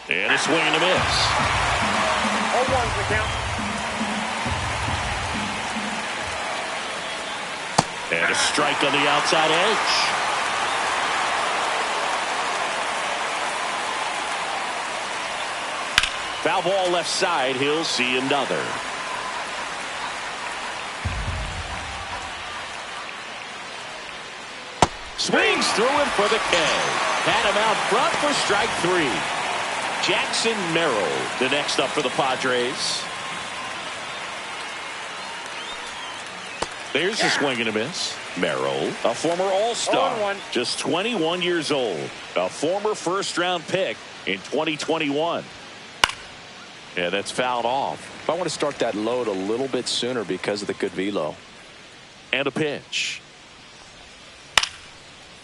And a swing and a miss. 0-1's the count. And a strike on the outside edge. Foul ball left side. He'll see another. Swings through it for the K. Had him out front for strike 3. Jackson Merrill, the next up for the Padres. There's a swing and a miss. Merrill, a former All-Star, 0-1. just 21 years old, a former first-round pick in 2021. Yeah, that's fouled off. I want to start that load a little bit sooner because of the good velo. And a pitch.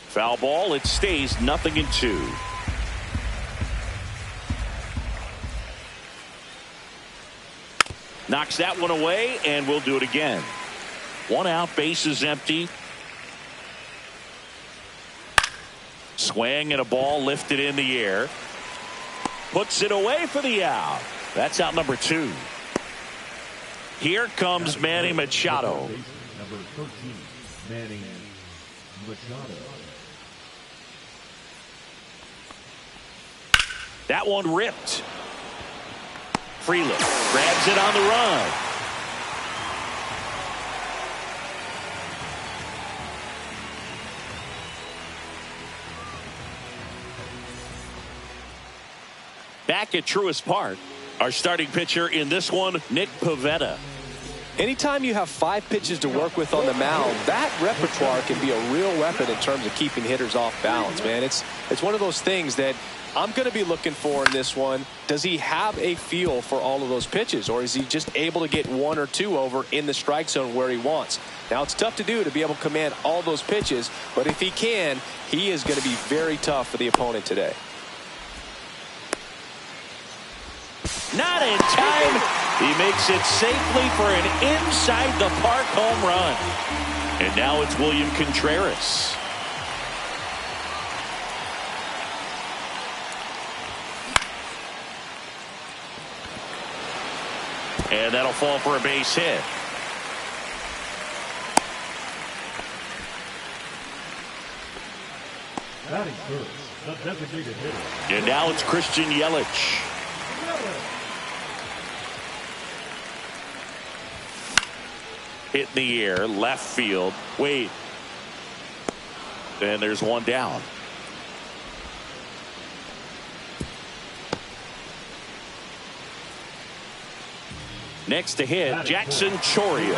Foul ball. It stays 0-2. Knocks that one away, and we'll do it again. 1 out, bases empty. Swing and a ball lifted in the air. Puts it away for the out. That's out number 2. Here comes Manny Machado. Number 13, Manny Machado. That one ripped. Freeland grabs it on the run. Back at Truist Park, our starting pitcher in this one, Nick Pivetta. Anytime you have 5 pitches to work with on the mound, that repertoire can be a real weapon in terms of keeping hitters off balance, man. It's one of those things that I'm going to be looking for in this one. Does he have a feel for all of those pitches, or is he just able to get 1 or 2 over in the strike zone where he wants? Now, it's tough to do to be able to command all those pitches, but if he can, he is going to be very tough for the opponent today. Not in time. He makes it safely for an inside the park home run. And now it's William Contreras. And that'll fall for a base hit. Batting first, the designated hitter. And now it's Christian Yelich. Hit in the air, left field. Wait. And there's one down. Next to hit, Jackson Chourio.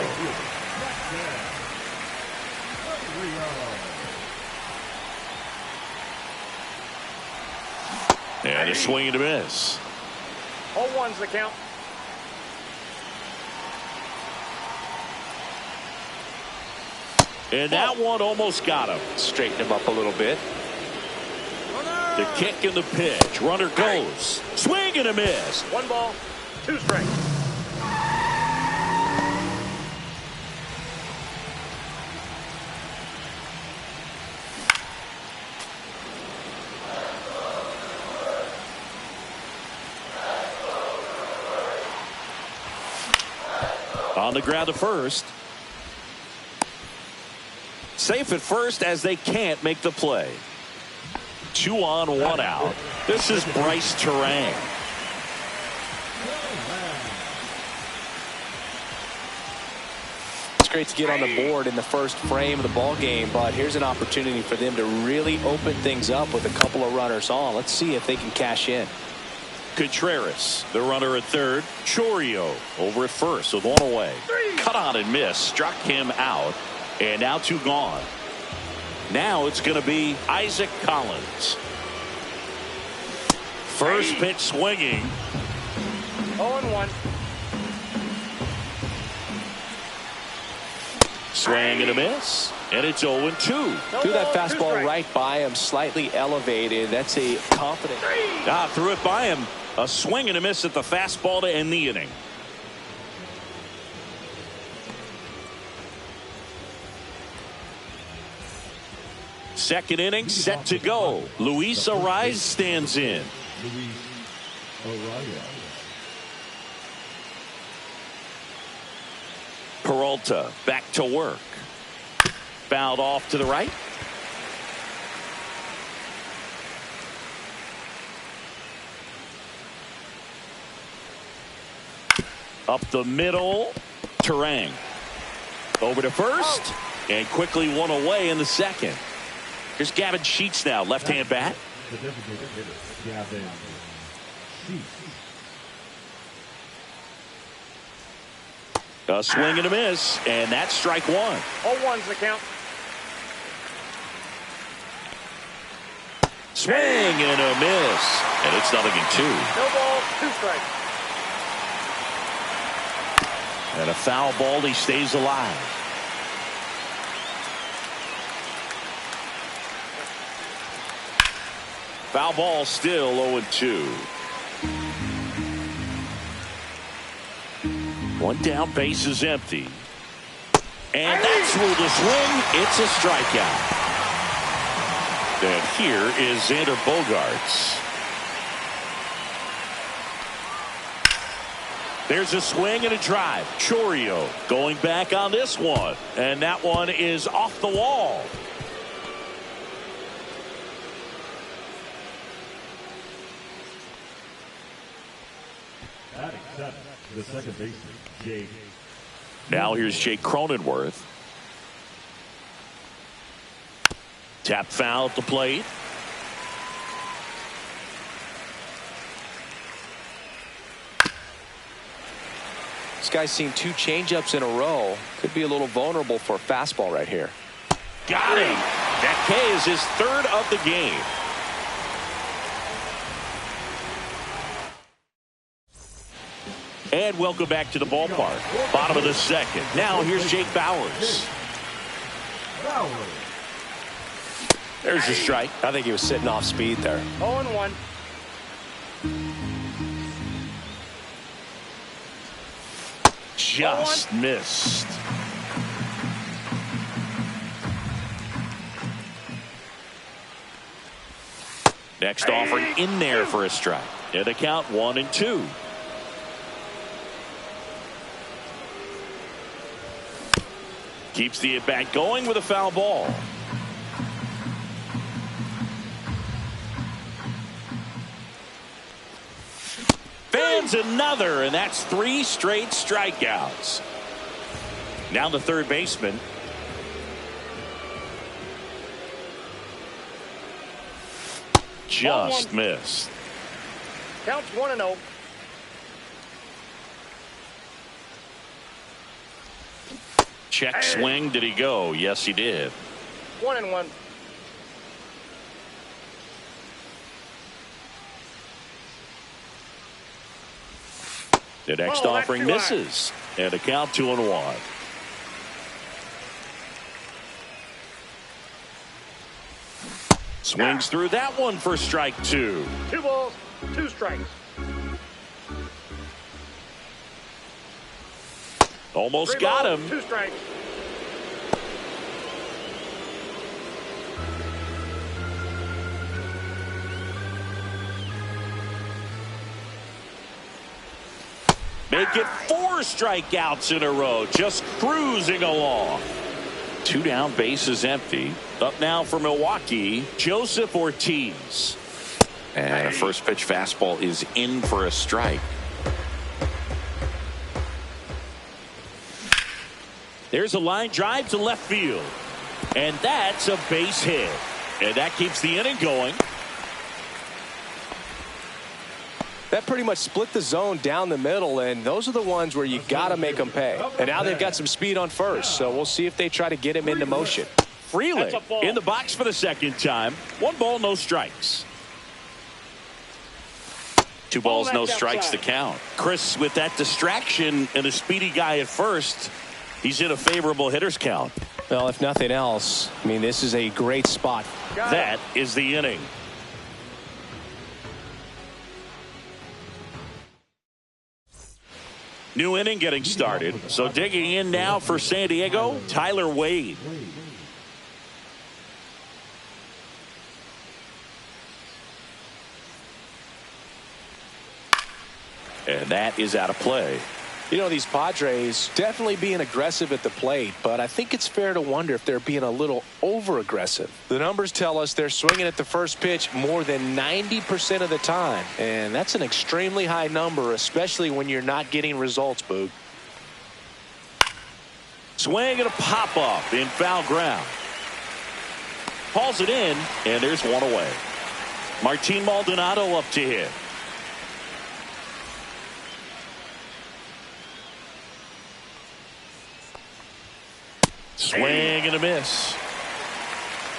And a swing and a miss. 0-1's the count. And that one almost got him. Straighten him up a little bit. The kick and the pitch. Runner goes. Swing and a miss. 1 ball, 2 strikes. On the ground to first. Safe at first as they can't make the play. 2 on, 1 out. This is Bryce Terang. It's great to get on the board in the first frame of the ball game, but here's an opportunity for them to really open things up with a couple of runners on. Let's see if they can cash in. Contreras, the runner at third. Chourio over at first with 1 away. Cut on and miss. Struck him out. And now 2 gone. Now it's going to be Isaac Collins. First pitch swinging. 0-1. Swing and a miss. And it's 0-2. Threw that fastball right by him, slightly elevated. That's a confident. Threw it by him. A swing and a miss at the fastball to end the inning. Second inning set to go. Luis Arraez stands in. Araya. Peralta back to work. Fouled off to the right. Up the middle. Turang. Over to first. And quickly one away in the second. Here's Gavin Sheets now. Left-hand bat. The designated hitter, Gavin Sheets. A swing and a miss. And that's strike one. 0-1's the count. Swing and a miss. And it's 0-2. No ball, 2 strikes. And a foul ball. He stays alive. Foul ball still 0-2. One down, base is empty. And that's ruled a swing. It's a strikeout. And here is Xander Bogaerts. There's a swing and a drive. Chourio going back on this one. And that one is off the wall. Batting seventh, the second baseman, Jake. Now here's Jake Cronenworth. Tap foul at the plate. This guy's seen 2 changeups in a row. Could be a little vulnerable for a fastball right here. Got him. That K is his 3rd of the game. And welcome back to the ballpark. Bottom of the second. Now here's Jake Bauers. There's a strike. I think he was sitting off speed there. 0-1. Just missed. Next offering in there for a strike. And a count 1-2. Keeps the at-bat going with a foul ball. Fans another, and that's 3 straight strikeouts. Now the third baseman. Just missed. Counts 1-0. Check swing. Did he go? Yes, he did. 1-1. The next offering misses. And a count 2-1. Swings through that one for strike 2. 2 balls, 2 strikes. Almost 3 got balls, him. 2 strikes. Make it 4 strikeouts in a row. Just cruising along. 2 down, base is empty. Up now for Milwaukee, Joseph Ortiz. And a first pitch fastball is in for a strike. There's a line drive to left field. And that's a base hit. And that keeps the inning going. That pretty much split the zone down the middle, and those are the ones where you got to make them pay. And now they've got some speed on first, so we'll see if they try to get him into motion. Freeling in the box for the second time. 1 ball, no strikes. 2 balls, no strikes to count. Chris, with that distraction and a speedy guy at first, he's in a favorable hitter's count. Well, if nothing else, I mean, this is a great spot. That is the inning. New inning getting started. So digging in now for San Diego, Tyler Wade. And that is out of play. You know, these Padres definitely being aggressive at the plate, but I think it's fair to wonder if they're being a little over-aggressive. The numbers tell us they're swinging at the first pitch more than 90% of the time, and that's an extremely high number, especially when you're not getting results, Boog. Swing and a pop-up in foul ground. Hauls it in, and there's one away. Martin Maldonado up to hit. Swing and a miss.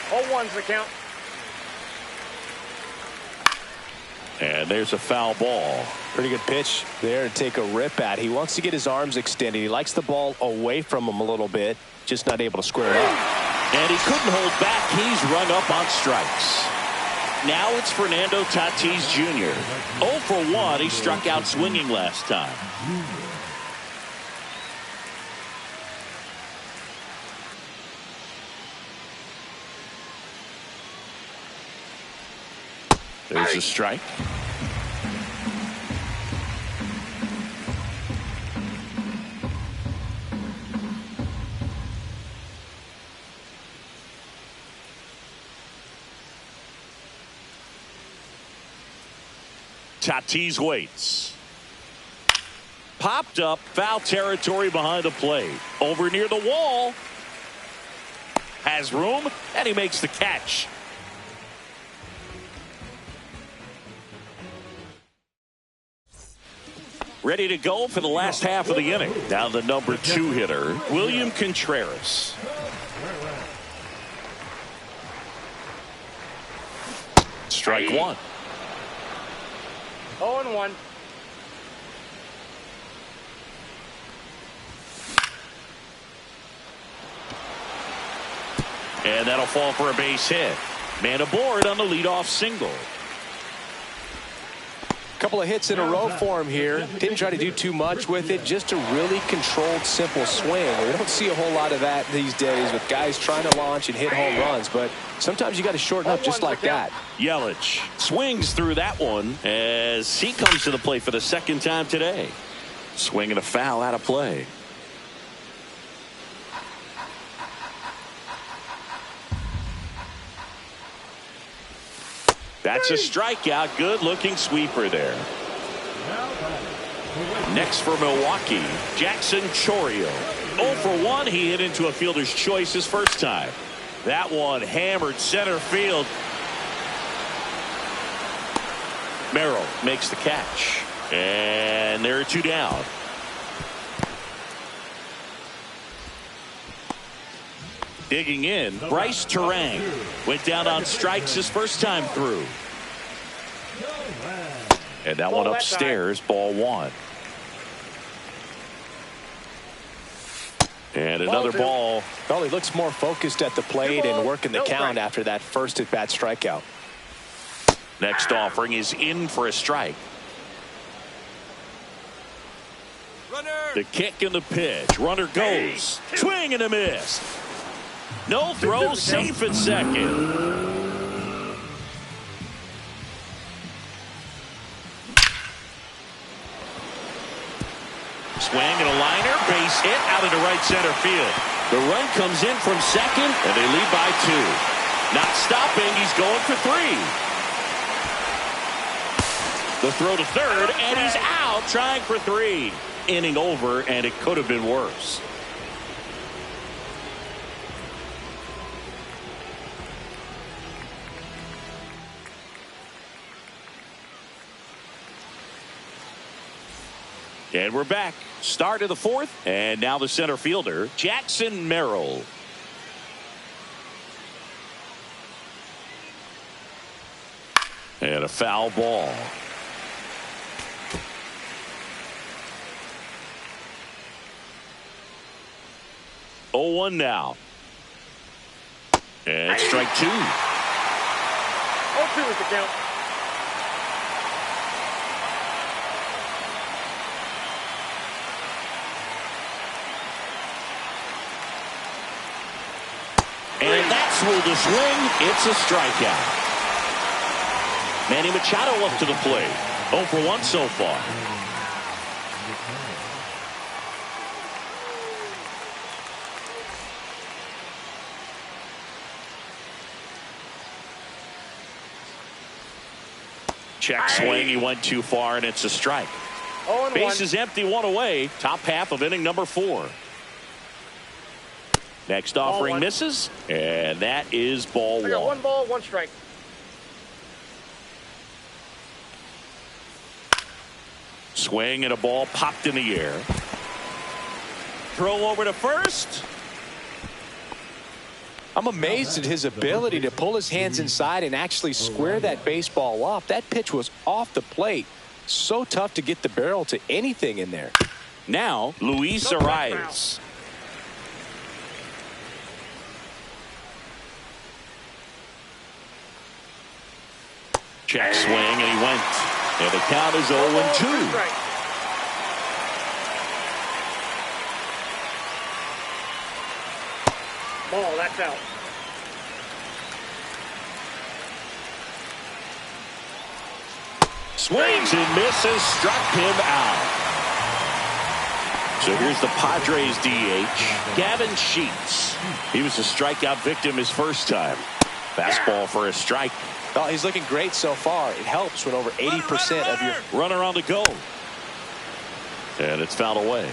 0-1's the count. And there's a foul ball. Pretty good pitch there to take a rip at. He wants to get his arms extended. He likes the ball away from him a little bit, just not able to square it up. And he couldn't hold back. He's rung up on strikes. Now it's Fernando Tatis Jr. 0 for 1. He struck out swinging last time. There's a strike. Tatis waits. Popped up, foul territory behind the plate. Over near the wall. Has room, and he makes the catch. Ready to go for the last half of the inning. Now the number 2 hitter, William Contreras. Strike one. 0-1. And that'll fall for a base hit. Man aboard on the leadoff single. Couple of hits in a row for him here. Didn't try to do too much with it. Just a really controlled, simple swing. We don't see a whole lot of that these days with guys trying to launch and hit home runs. But sometimes you got to shorten up just like that. Yelich swings through that one as he comes to the plate for the second time today. Swing and a foul out of play. That's a strikeout. Good looking sweeper there. Next for Milwaukee, Jackson Chourio. 0 for 1. He hit into a fielder's choice his first time. That one hammered center field. Merrill makes the catch. And there are 2 down. Digging in, Bryce Turang went down on strikes his first time through. And that one upstairs, ball 1. And another ball. Well, he looks more focused at the plate and working the count after that first at-bat strikeout. Next offering is in for a strike. The kick and the pitch. Runner goes. Swing and a miss. No throw, safe at second. Swing and a liner, base hit out into right center field. The run comes in from second, and they lead by 2. Not stopping, he's going for 3. The throw to third, and he's out trying for 3. Inning over, and it could have been worse. And we're back. Start of the 4th. And now the center fielder, Jackson Merrill. And a foul ball. Oh, 1 now. And strike 2. 0-2 is the count. And that's where the swing. It's a strikeout. Manny Machado up to the plate. 0 for 1 so far. Check swing. He went too far, and it's a strike. 0-1. Base is empty, one away. Top half of inning number 4. Next offering misses, and that is ball 1. 1 ball, 1 strike. Swing and a ball popped in the air. Throw over to first. I'm amazed at his ability to pull his hands inside and actually square that baseball up. That pitch was off the plate. So tough to get the barrel to anything in there. Now, Luis Arias. Check swing, and he went. And the count is 0-2. Ball, that's out. Swings and misses, struck him out. So here's the Padres DH, Gavin Sheets. He was a strikeout victim his first time. Fastball for a strike. Oh, he's looking great so far. It helps when over 80% of your runner on the go. And it's fouled away.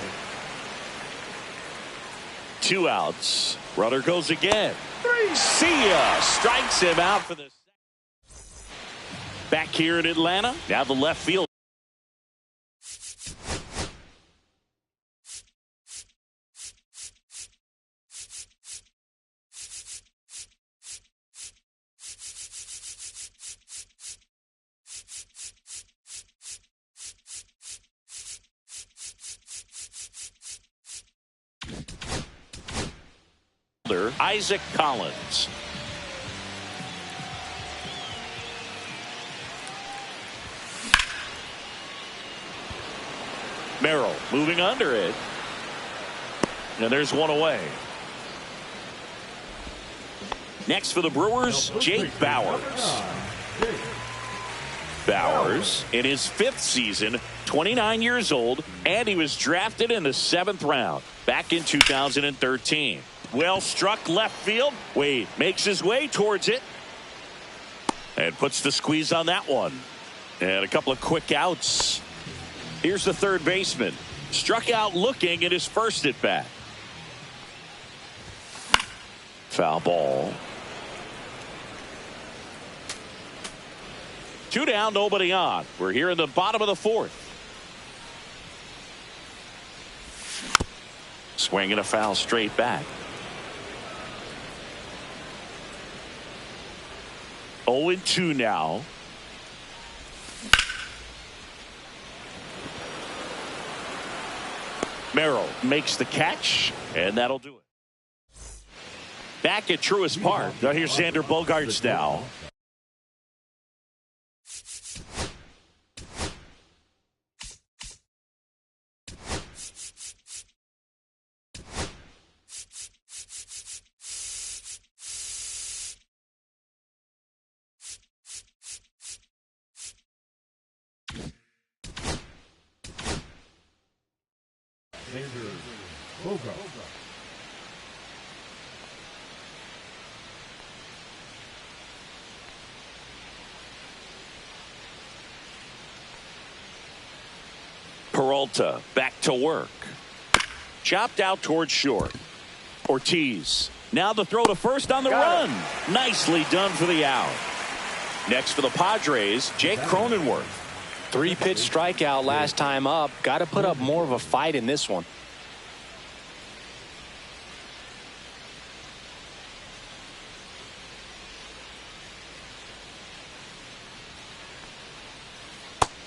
2 outs. Runner goes again. See ya. Strikes him out for the. Back here in Atlanta. Now the left field. Isaac Collins. Merrill moving under it. And there's one away. Next for the Brewers, Jake Bauers. Bauers in his 5th season, 29 years old, and he was drafted in the 7th round back in 2013. Well struck left field. Wade makes his way towards it and puts the squeeze on that one. And a couple of quick outs. Here's the third baseman. Struck out looking at his first at bat. Foul ball. 2 down, nobody on. We're here in the bottom of the 4th. Swing and a foul straight back. 0-2 now. Merrill makes the catch, and that'll do it. Back at Truist Park. Now here's Xander Bogaerts now. Peralta back to work. Chopped out towards short. Ortiz. Now the throw to first on the run. Nicely done for the out. Next for the Padres, Jake Cronenworth. 3-pitch strikeout last time up. Got to put up more of a fight in this one.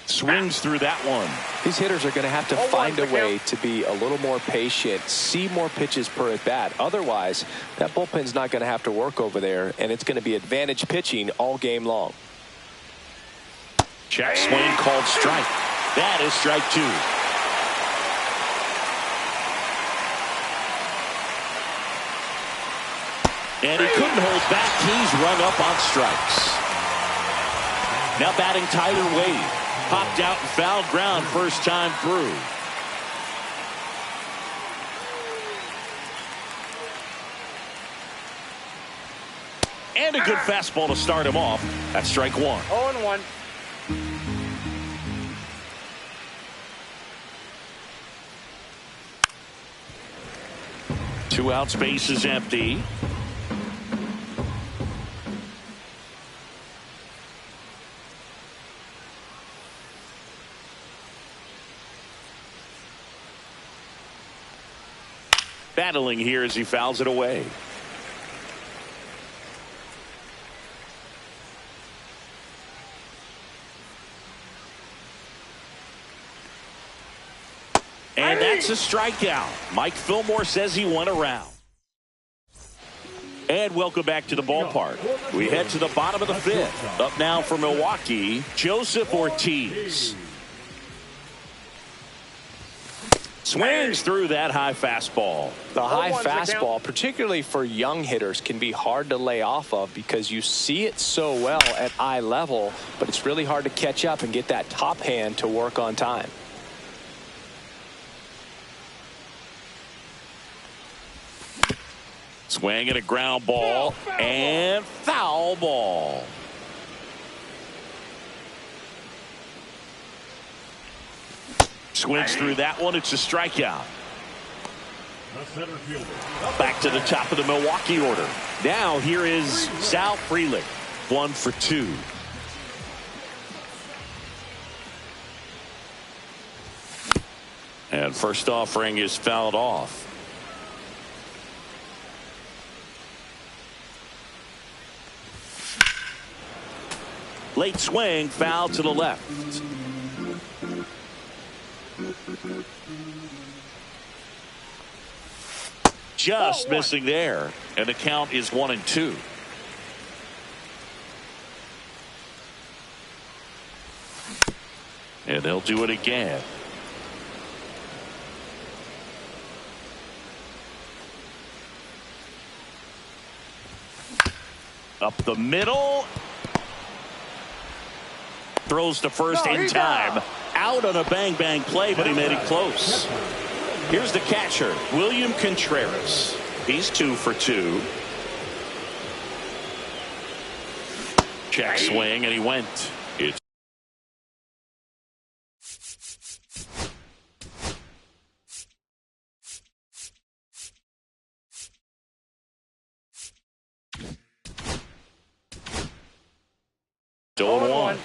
Swings through that one. These hitters are going to have to find a way to be a little more patient, see more pitches per at bat. Otherwise, that bullpen's not going to have to work over there, and it's going to be advantage pitching all game long. Check swing called strike. That is strike 2. And he couldn't hold back. He's rung up on strikes. Now batting Tyler Wade. Popped out and fouled ground first time through. And a good fastball to start him off. That's strike 1. 0-1. Two outs, base is empty. Battling here as he fouls it away. And that's a strikeout. Mike Fillmore says he went around. And welcome back to the ballpark. We head to the bottom of the fifth. Up now for Milwaukee, Joseph Ortiz. Swings through that high fastball. The high fastball, particularly for young hitters, can be hard to lay off of because you see it so well at eye level, but it's really hard to catch up and get that top hand to work on time. Swing and a ground ball and foul ball. Swings through that one. It's a strikeout. Back to the top of the Milwaukee order. Now here is Sal Frelick. 1 for 2. And first offering is fouled off. Late swing, foul to the left. Just missing there, and the count is 1-2. And they'll do it again. Up the middle. Throws to first in time. Out on a bang-bang play, but he made it close. Here's the catcher, William Contreras. He's 2 for 2. Check swing, and he went. It's still 1.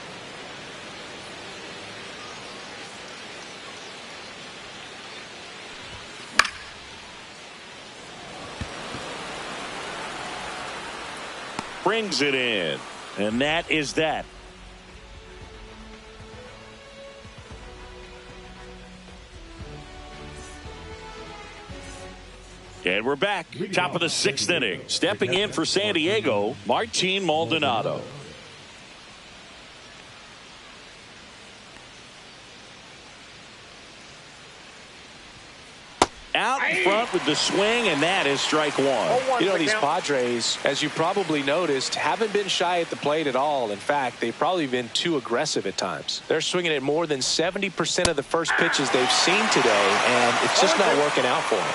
Brings it in, and that is that. And we're back, top of the 6th inning. Stepping in for San Diego, Martin Maldonado. Out in front with the swing, and that is strike 1. You know, these Padres, as you probably noticed, haven't been shy at the plate at all. In fact, they've probably been too aggressive at times. They're swinging at more than 70% of the first pitches they've seen today, and it's just not working out for them.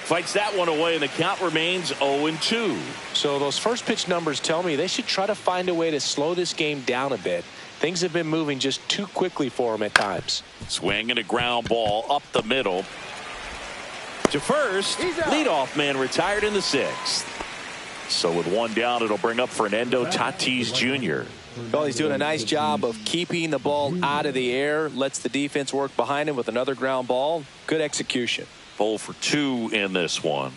Fights that one away, and the count remains 0-2. So those first pitch numbers tell me they should try to find a way to slow this game down a bit. Things have been moving just too quickly for them at times. Swing and a ground ball up the middle. To first, leadoff man retired in the 6th. So with 1 down, it'll bring up Fernando Tatis Jr. Well, he's doing a nice job of keeping the ball out of the air. Lets the defense work behind him with another ground ball. Good execution. 0 for 2 in this one.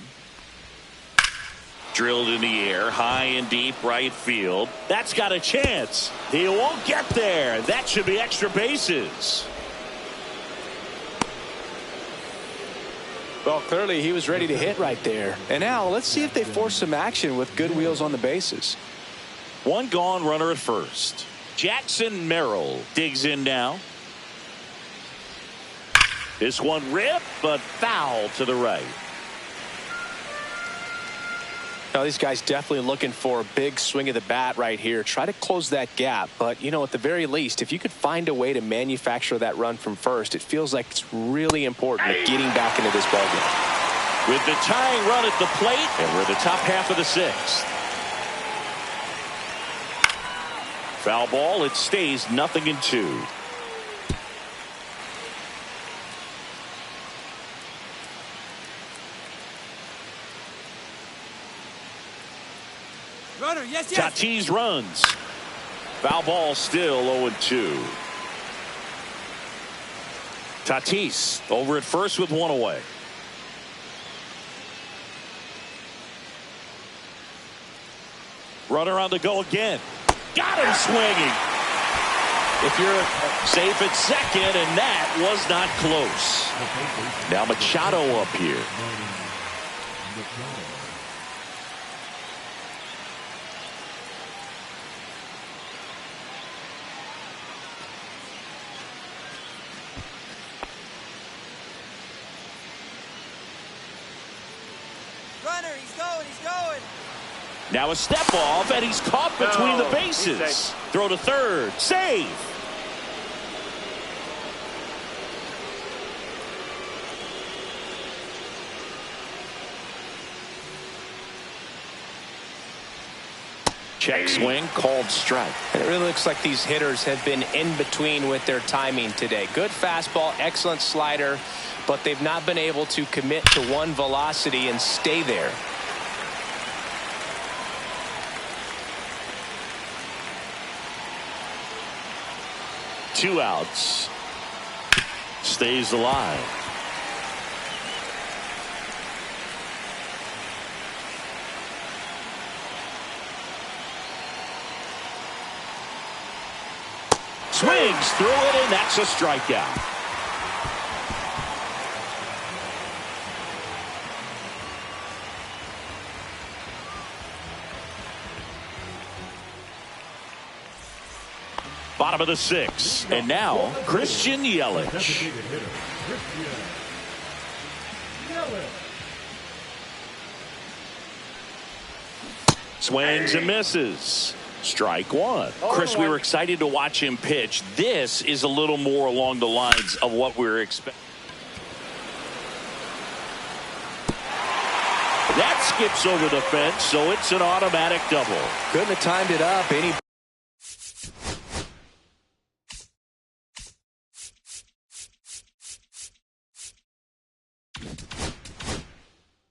Drilled in the air, high and deep right field. That's got a chance. He won't get there. That should be extra bases. Well, clearly he was ready to hit right there. And now let's see if they force some action with good wheels on the bases. 1 gone, runner at first. Jackson Merrill digs in now. This one ripped, but foul to the right. Now, these guys definitely looking for a big swing of the bat right here. Try to close that gap. But, you know, at the very least, if you could find a way to manufacture that run from first, it feels like it's really important at getting back into this ballgame. with the tying run at the plate, and we're in the top half of the sixth. Foul ball. It stays 0-2. Runner, yes. Tatis runs. Foul ball, still 0-2. Tatis over at first with one away. Runner on the go again. Got him swinging. If you're safe at second, and that was not close. Now Machado up here. Runner, he's going. Now a step off, and he's caught between the he's bases. safe. Throw to third. Save. Check swing, called strike. And it really looks like these hitters have been in between with their timing today. Good fastball, excellent slider, but they've not been able to commit to one velocity and stay there. Two outs. Stays alive. Swings through it, and that's a strikeout. Bottom of the sixth, and now Christian Yelich. Swings and misses. Strike one. Chris, we were excited to watch him pitch. This is a little more along the lines of what we were expecting. That skips over the fence, so it's an automatic double. Couldn't have timed it up any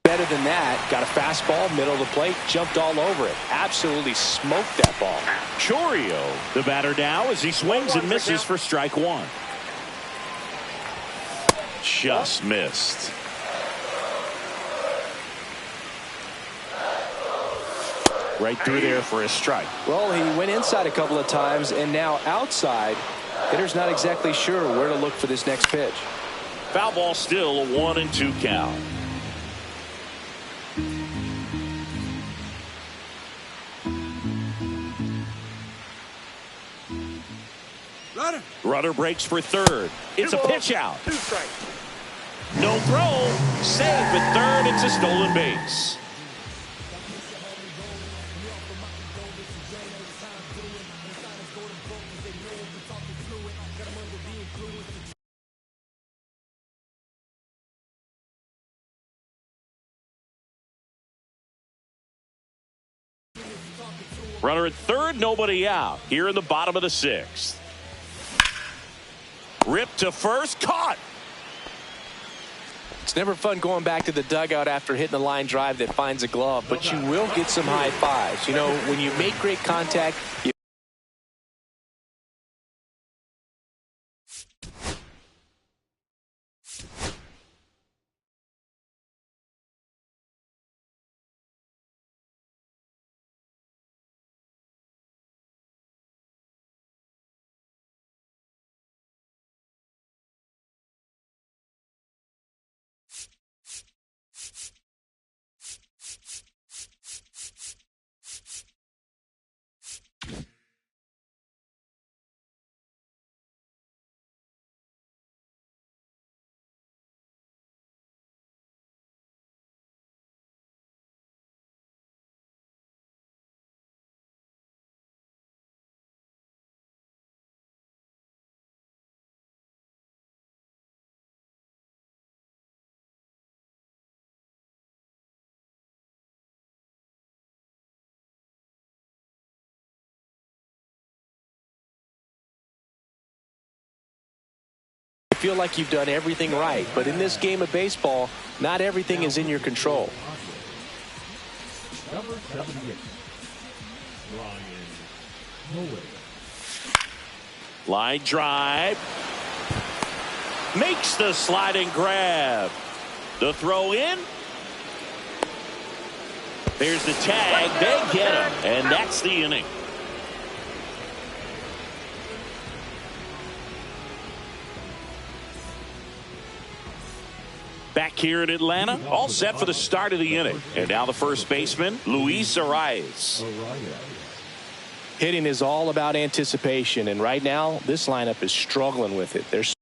better than that. Got a fastball, middle of the plate, jumped all over it. Absolutely smoked that ball. Chourio, the batter now, as he swings and misses for strike one. Just missed. Right through there for a strike. Well, he went inside a couple of times, and now outside. Hitter's not exactly sure where to look for this next pitch. Foul ball, still a 1-2 count. Runner breaks for third. It's a pitch out. Two strikes. No throw. Safe at third. It's a stolen base. Runner at third, nobody out. Here in the bottom of the sixth. Ripped to first, caught. It's never fun going back to the dugout after hitting a line drive that finds a glove, but you will get some high fives. You know, when you make great contact, you feel like you've done everything right. But in this game of baseball, not everything is in your control. Number 78, Ryan Muller. Line drive. Makes the sliding grab. The throw in. There's the tag. They get him. And that's the inning. Back here in Atlanta, all set for the start of the inning. And now the first baseman, Luis Arias. Hitting is all about anticipation, and right now this lineup is struggling with it. There's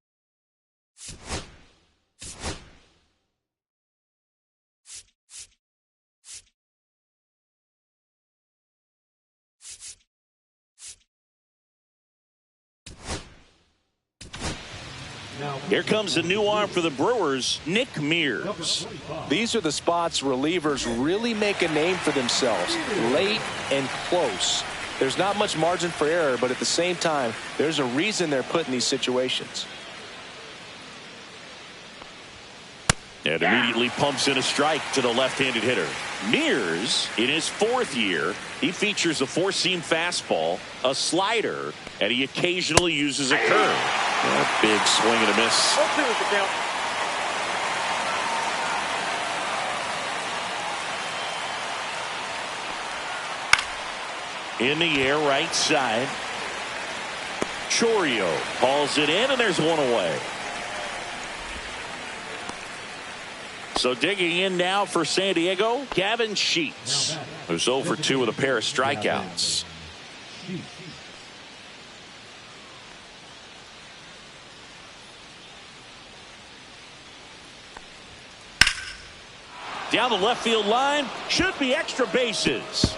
Here comes the new arm for the Brewers, Nick Mears. These are the spots relievers really make a name for themselves, late and close. There's not much margin for error, but at the same time, there's a reason they're put in these situations. And immediately pumps in a strike to the left-handed hitter. Mears, in his 4th year, he features a 4-seam fastball, a slider, and he occasionally uses a curve. A big swing and a miss. 0-2 is the count. In the air, right side. Chourio hauls it in, and there's one away. So digging in now for San Diego, Gavin Sheets, who's 0 for 2 with a pair of strikeouts. Down the left field line, should be extra bases.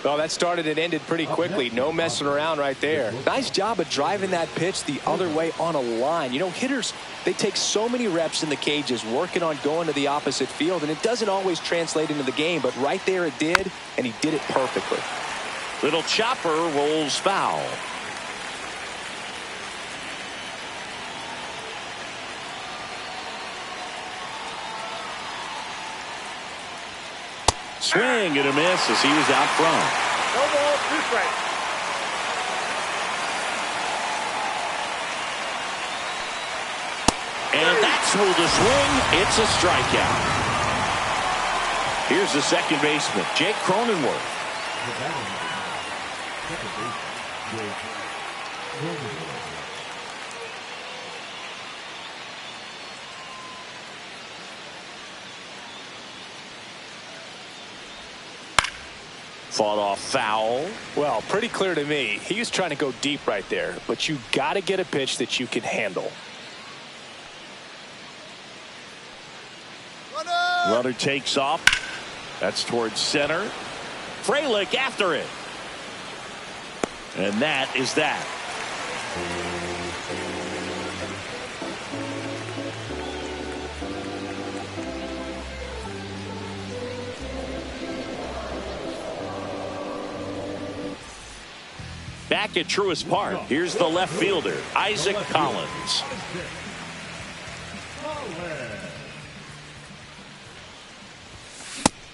Well, that started and ended pretty quickly. No messing around right there. Nice job of driving that pitch the other way on a line. You know, hitters, they take so many reps in the cages working on going to the opposite field, and it doesn't always translate into the game, but right there it did, and he did it perfectly. Little chopper rolls foul. Swing and a miss as he was out front. No ball, 2 strikes. And that's who the swing. It's a strikeout. Here's the second baseman, Jake Cronenworth. Fought off foul. Well, pretty clear to me. He was trying to go deep right there, but you got to get a pitch that you can handle. Runner takes off. That's towards center. Frelick after it. And that is that. Back at Truist Park, here's the left fielder, Isaac Collins.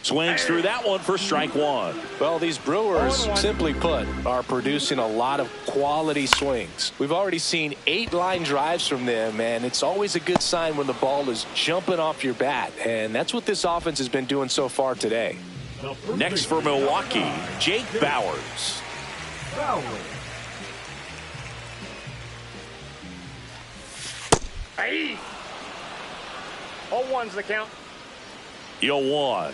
Swings through that one for strike one. Well, these Brewers, simply put, are producing a lot of quality swings. We've already seen 8 line drives from them, and it's always a good sign when the ball is jumping off your bat, and that's what this offense has been doing so far today. Next for Milwaukee, Jake Bauers. Hey! 0-1's the count. 0-1.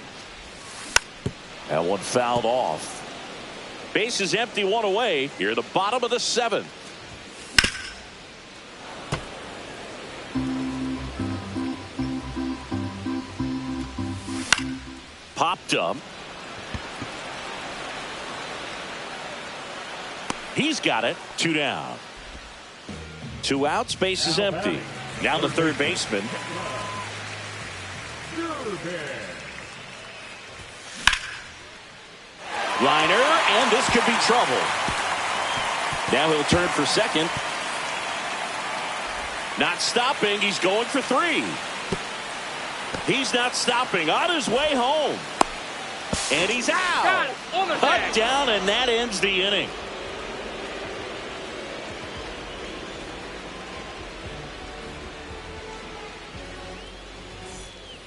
That one fouled off. Base is empty, 1 away. Here at the bottom of the 7th. Popped up. He's got it. 2 down. 2 outs. Base is empty. Now the third baseman. Liner, and this could be trouble. Now he'll turn for second. Not stopping. He's going for three. He's not stopping. On his way home. And he's out. Cut down, and that ends the inning.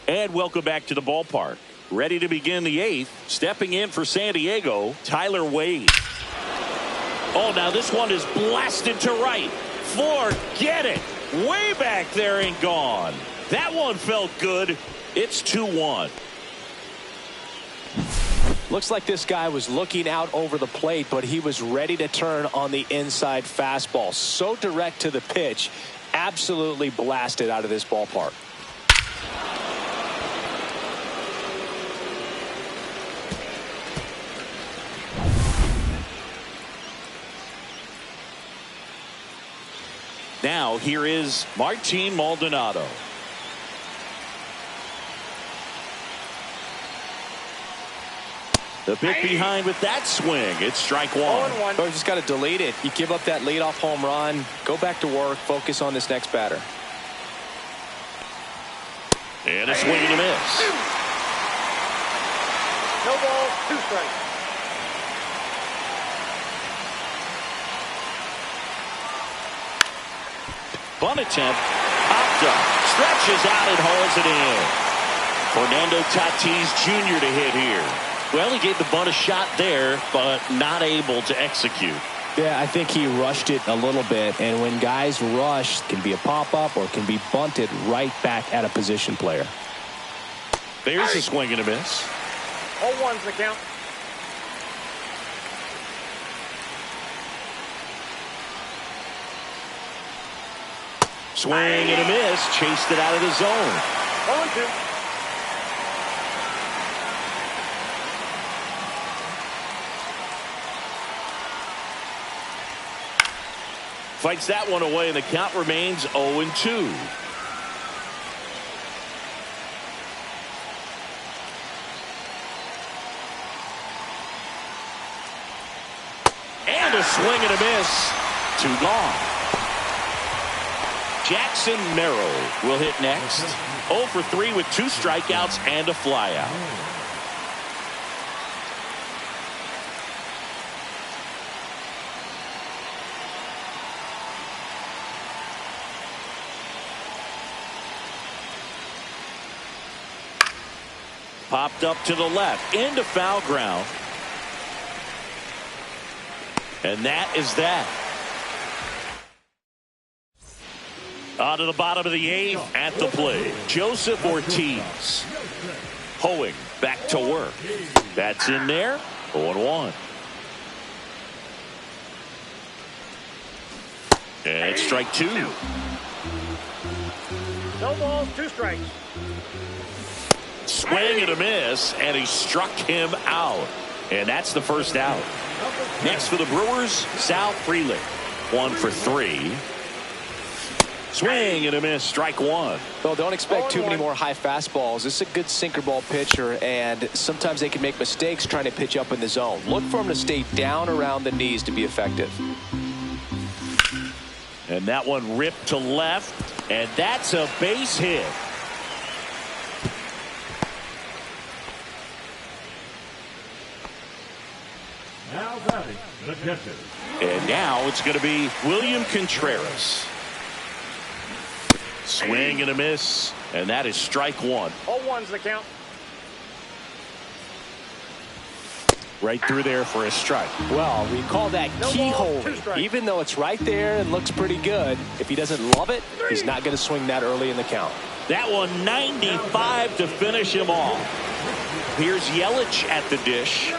And welcome back to the ballpark. Ready to begin the eighth. Stepping in for San Diego, Tyler Wade. Oh, now this one is blasted to right. Forget it. Way back there and gone. That one felt good. It's 2-1. Looks like this guy was looking out over the plate, but he was ready to turn on the inside fastball. So direct to the pitch. Absolutely blasted out of this ballpark. Now here is Martin Maldonado. The pick behind with that swing. It's strike one. So you just got to delete it. You give up that leadoff home run. Go back to work. Focus on this next batter. And a swing and a miss. No balls, 2 strikes. Bunt attempt. Popped up. Stretches out and hauls it in. Fernando Tatis Jr. to hit here. Well, he gave the bunt a shot there, but not able to execute. Yeah, I think he rushed it a little bit, and when guys rush, it can be a pop-up or it can be bunted right back at a position player. There's a swing and a miss. 0-1's the count. Swing and a miss. Chased it out of the zone. 0-2. Fights that one away, and the count remains 0-2. And a swing and a miss. 2 gone. Jackson Merrill will hit next. 0 for 3 with 2 strikeouts and a flyout. Popped up to the left into foul ground. And that is that. On to the bottom of the 8th at the plate. Joseph Ortiz. Hoeing back to work. That's in there. 0-1. And it's strike 2. No balls, 2 strikes. Swing and a miss, and he struck him out. And that's the first out. Next for the Brewers, Sal Frelick. 1 for 3. Swing and a miss, strike 1. Well, don't expect too many more high fastballs. This is a good sinker ball pitcher, and sometimes they can make mistakes trying to pitch up in the zone. Look for him to stay down around the knees to be effective. And that one ripped to left, and that's a base hit. Now batting the catcher. And now it's going to be William Contreras. Swing and a miss, and that is strike 1. 0-1's the count. Right through there for a strike. Well, we call that keyhole. Even though it's right there and looks pretty good, if he doesn't love it, he's not going to swing that early in the count. That one 95 to finish him off. Here's Yelich at the dish.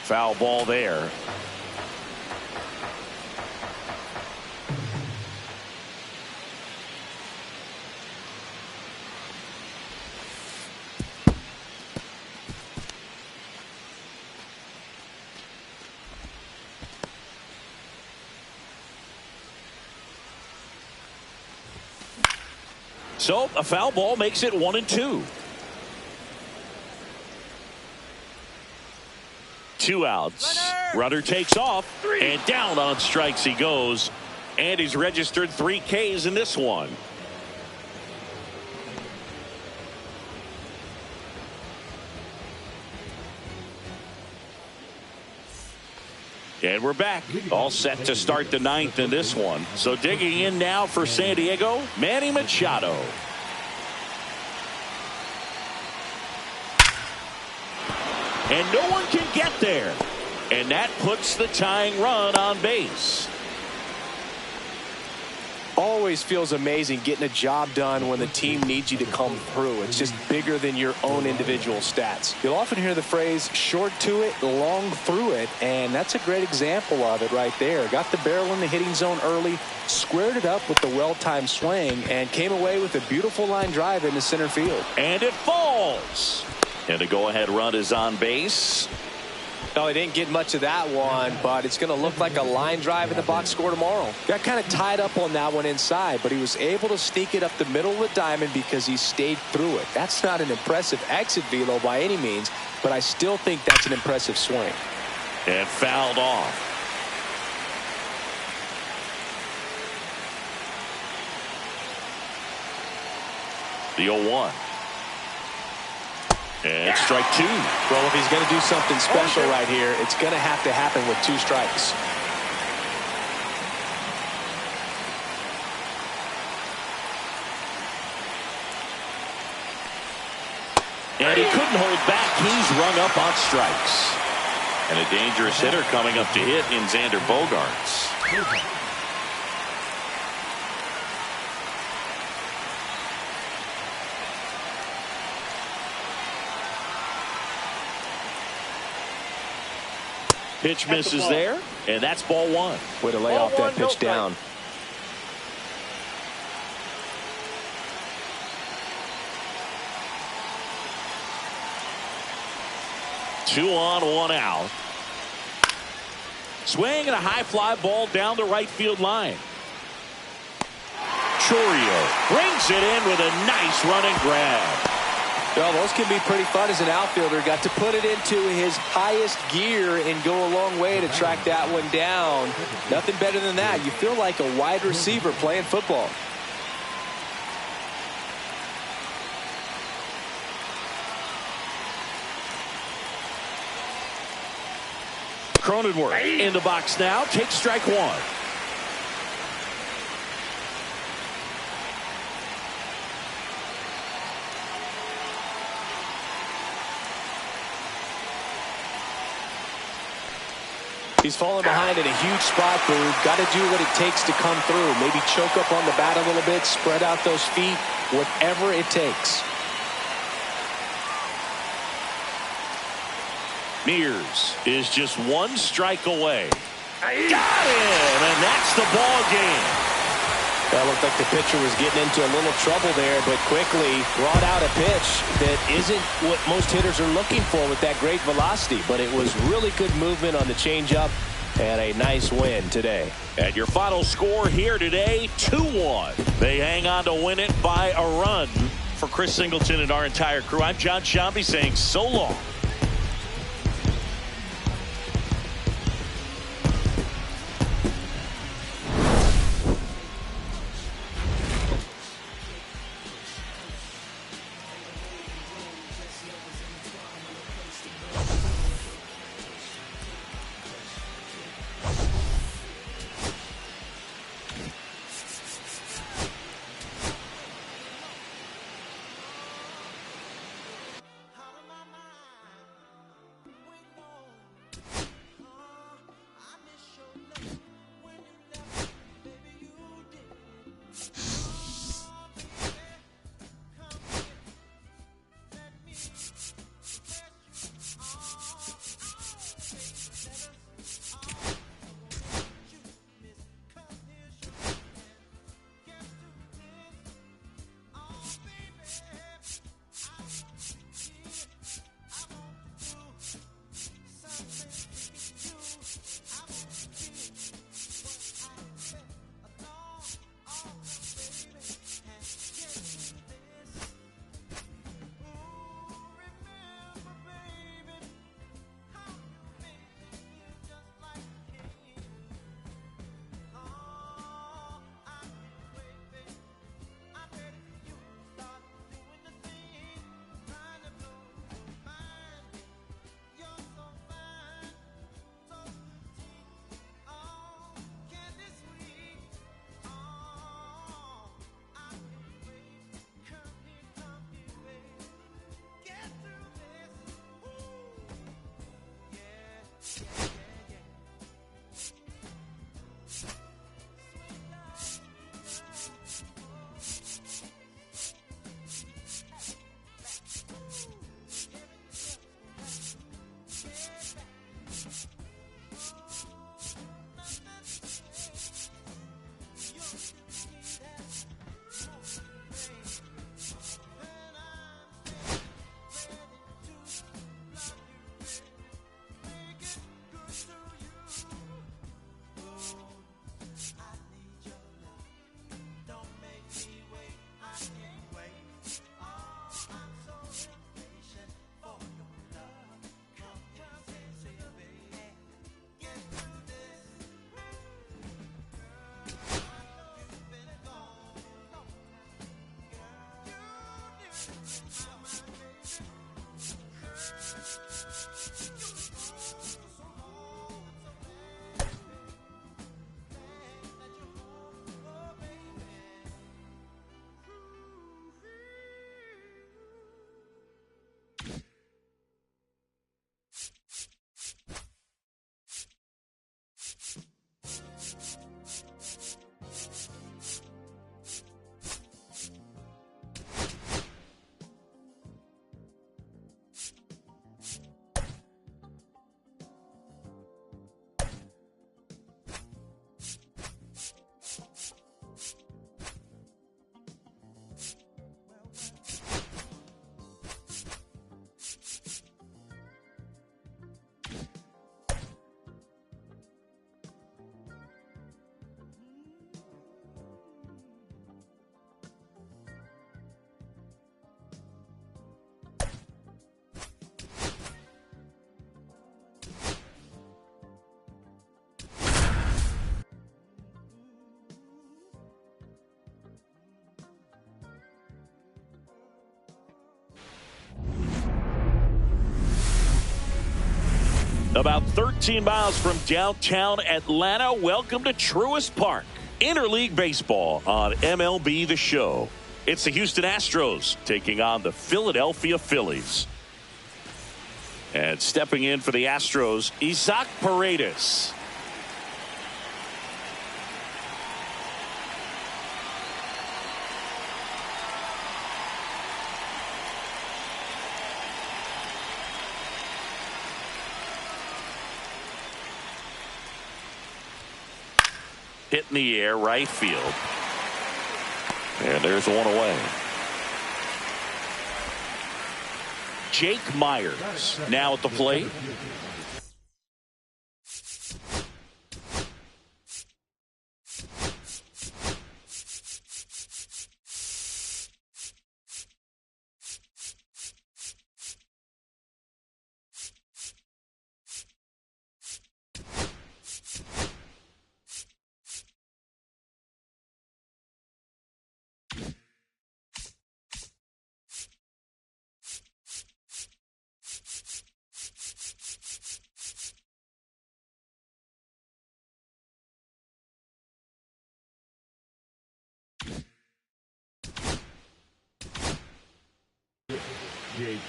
Foul ball there. So a foul ball makes it 1-2. 2 outs. Runner takes off, and down on strikes he goes. And he's registered 3 Ks in this one. And we're back, all set to start the 9th in this one. So digging in now for San Diego, Manny Machado. And no one can get there. And that puts the tying run on base. Always feels amazing getting a job done when the team needs you to come through. It's just bigger than your own individual stats. You'll often hear the phrase short to it, long through it, and that's a great example of it right there. Got the barrel in the hitting zone early, squared it up with the well-timed swing, and came away with a beautiful line drive into center field. And it falls. And a go-ahead run is on base. No, he didn't get much of that one, but it's going to look like a line drive in the box score tomorrow. Got kind of tied up on that one inside, but he was able to sneak it up the middle of the diamond because he stayed through it. That's not an impressive exit velo by any means, but I still think that's an impressive swing. And fouled off. The 0-1. And strike 2. Well, if he's going to do something special right here, it's going to have to happen with 2 strikes. And he couldn't hold back. He's rung up on strikes. And a dangerous hitter coming up to hit in Xander Bogaerts. Pitch misses there, and that's ball 1. Way to lay off that pitch down. Two on, 1 out. Swing and a high fly ball down the right field line. Chourio brings it in with a nice running grab. Well, those can be pretty fun as an outfielder. Got to put it into his highest gear and go a long way to track that one down. Nothing better than that. You feel like a wide receiver playing football. Cronenworth in the box now. Takes strike 1. He's falling behind in a huge spot, Boog. Got to do what it takes to come through. Maybe choke up on the bat a little bit, spread out those feet, whatever it takes. Mears is just 1 strike away. Got him, and that's the ball game. That looked like the pitcher was getting into a little trouble there, but quickly brought out a pitch that isn't what most hitters are looking for with that great velocity, but it was really good movement on the changeup and a nice win today. And your final score here today, 2-1. They hang on to win it by a run. For Chris Singleton and our entire crew, I'm John Sciambi saying so long. About 13 miles from downtown Atlanta, welcome to Truist Park. Interleague Baseball on MLB The Show. It's the Houston Astros taking on the Philadelphia Phillies. And stepping in for the Astros, Isaac Paredes. Hit in the air, right field. And there's one away. Jake Myers now at the plate. Jake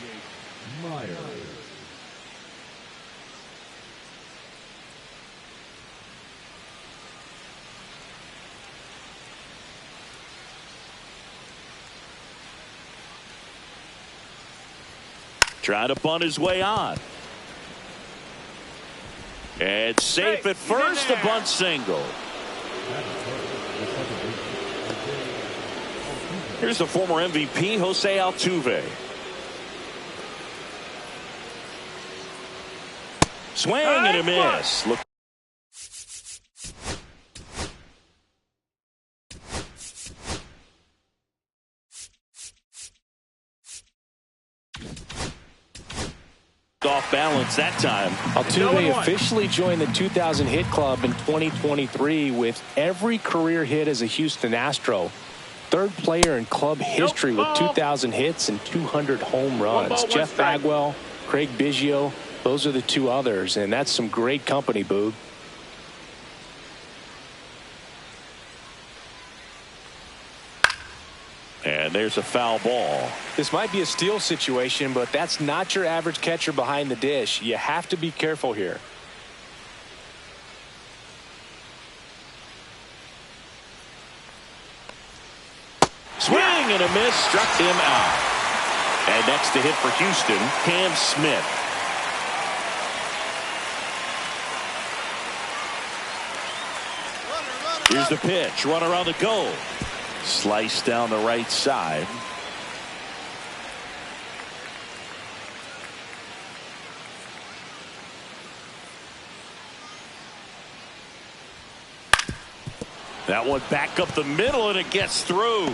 Myers. Trying to bunt his way on. And safe at first, a bunt single. Here's the former MVP, Jose Altuve. Swing and a miss. Look. Off balance that time. Altuve officially joined the 2,000 hit club in 2023 with every career hit as a Houston Astro. Third player in club history with 2,000 hits and 200 home runs. Jeff Bagwell, Craig Biggio, those are the two others, and that's some great company, Boog. And there's a foul ball. This might be a steal situation, but that's not your average catcher behind the dish. You have to be careful here. Swing and a miss, struck him out. And next to hit for Houston, Cam Smith. Here's the pitch, runner on the go. Slice down the right side. That one back up the middle, and it gets through.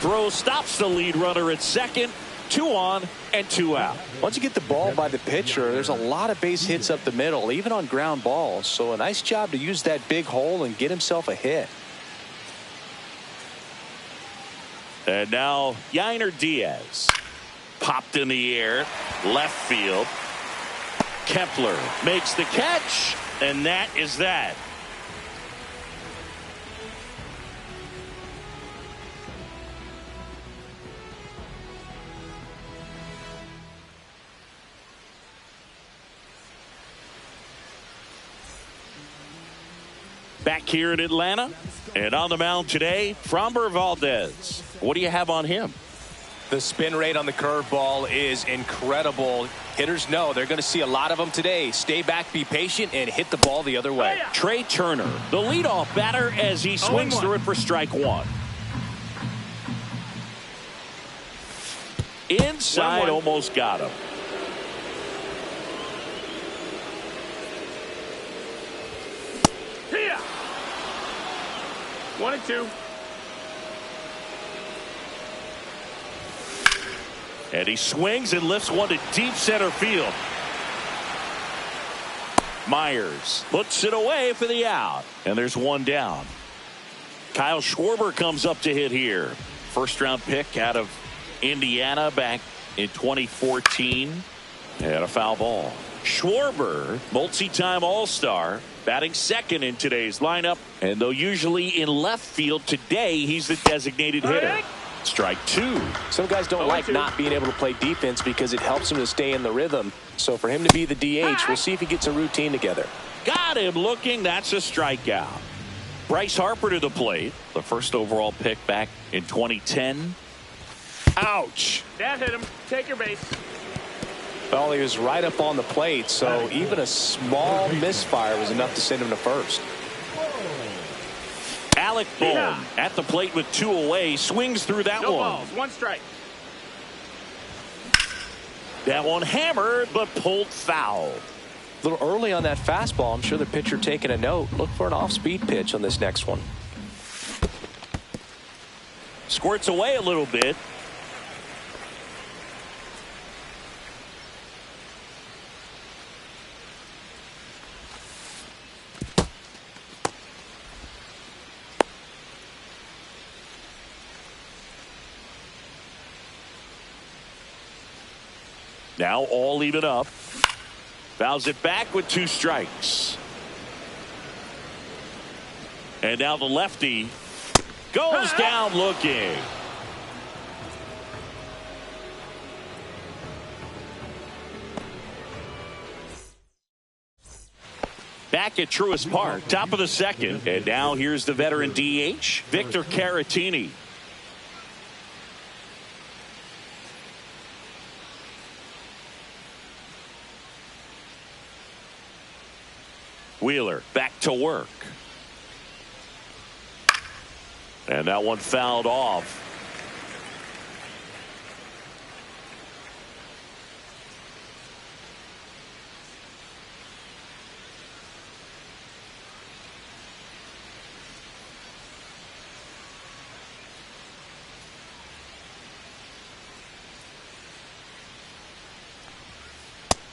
Throw stops the lead runner at second. 2 on and 2 out. Once you get the ball by the pitcher, there's a lot of base hits up the middle, even on ground balls. So a nice job to use that big hole and get himself a hit. And now Yainer Diaz. Popped in the air, left field. Kepler makes the catch, and that is that. Back here in Atlanta, and on the mound today, Framber Valdez. What do you have on him? The spin rate on the curveball is incredible. Hitters know they're going to see a lot of them today. Stay back, be patient, and hit the ball the other way. Trey Turner, the leadoff batter, as he swings through it for strike 1. Inside, almost got him. Here. 1-2. And he swings and lifts one to deep center field. Myers puts it away for the out. And there's one down. Kyle Schwarber comes up to hit here. First round pick out of Indiana back in 2014. And a foul ball. Schwarber, multi-time All-Star, batting second in today's lineup. And though usually in left field, today he's the designated hitter. Strike two. Some guys don't like not being able to play defense because it helps them to stay in the rhythm. So for him to be the DH, we'll see if he gets a routine together. Got him looking. That's a strikeout. Bryce Harper to the plate. The first overall pick back in 2010. Ouch. That hit him. Take your base. Well, he was right up on the plate, so even a small misfire was enough to send him to first. Alec Bohm at the plate with two away. Swings through that No one. balls. One strike. That one hammered, but pulled foul. A little early on that fastball. I'm sure the pitcher taking a note. Look for an off-speed pitch on this next one. Squirts away a little bit. Now all even up. Fouls it back with two strikes. And now the lefty goes down looking. Back at Truist Park, top of the second. And now here's the veteran DH, Victor Caratini. Wheeler back to work. And that one fouled off.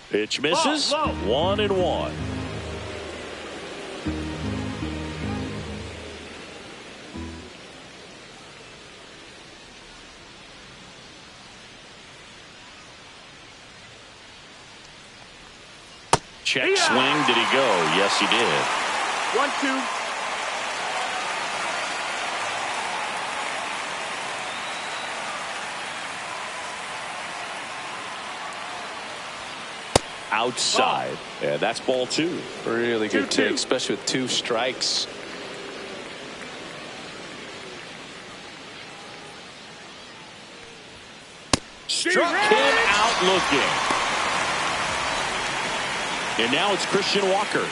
Pitch misses. 1-1. Check swing. Did he go? Yes, he did. 1-2. Outside. And that's ball two. Really good take, especially with two strikes. Struck him out looking. And now it's Christian Walker.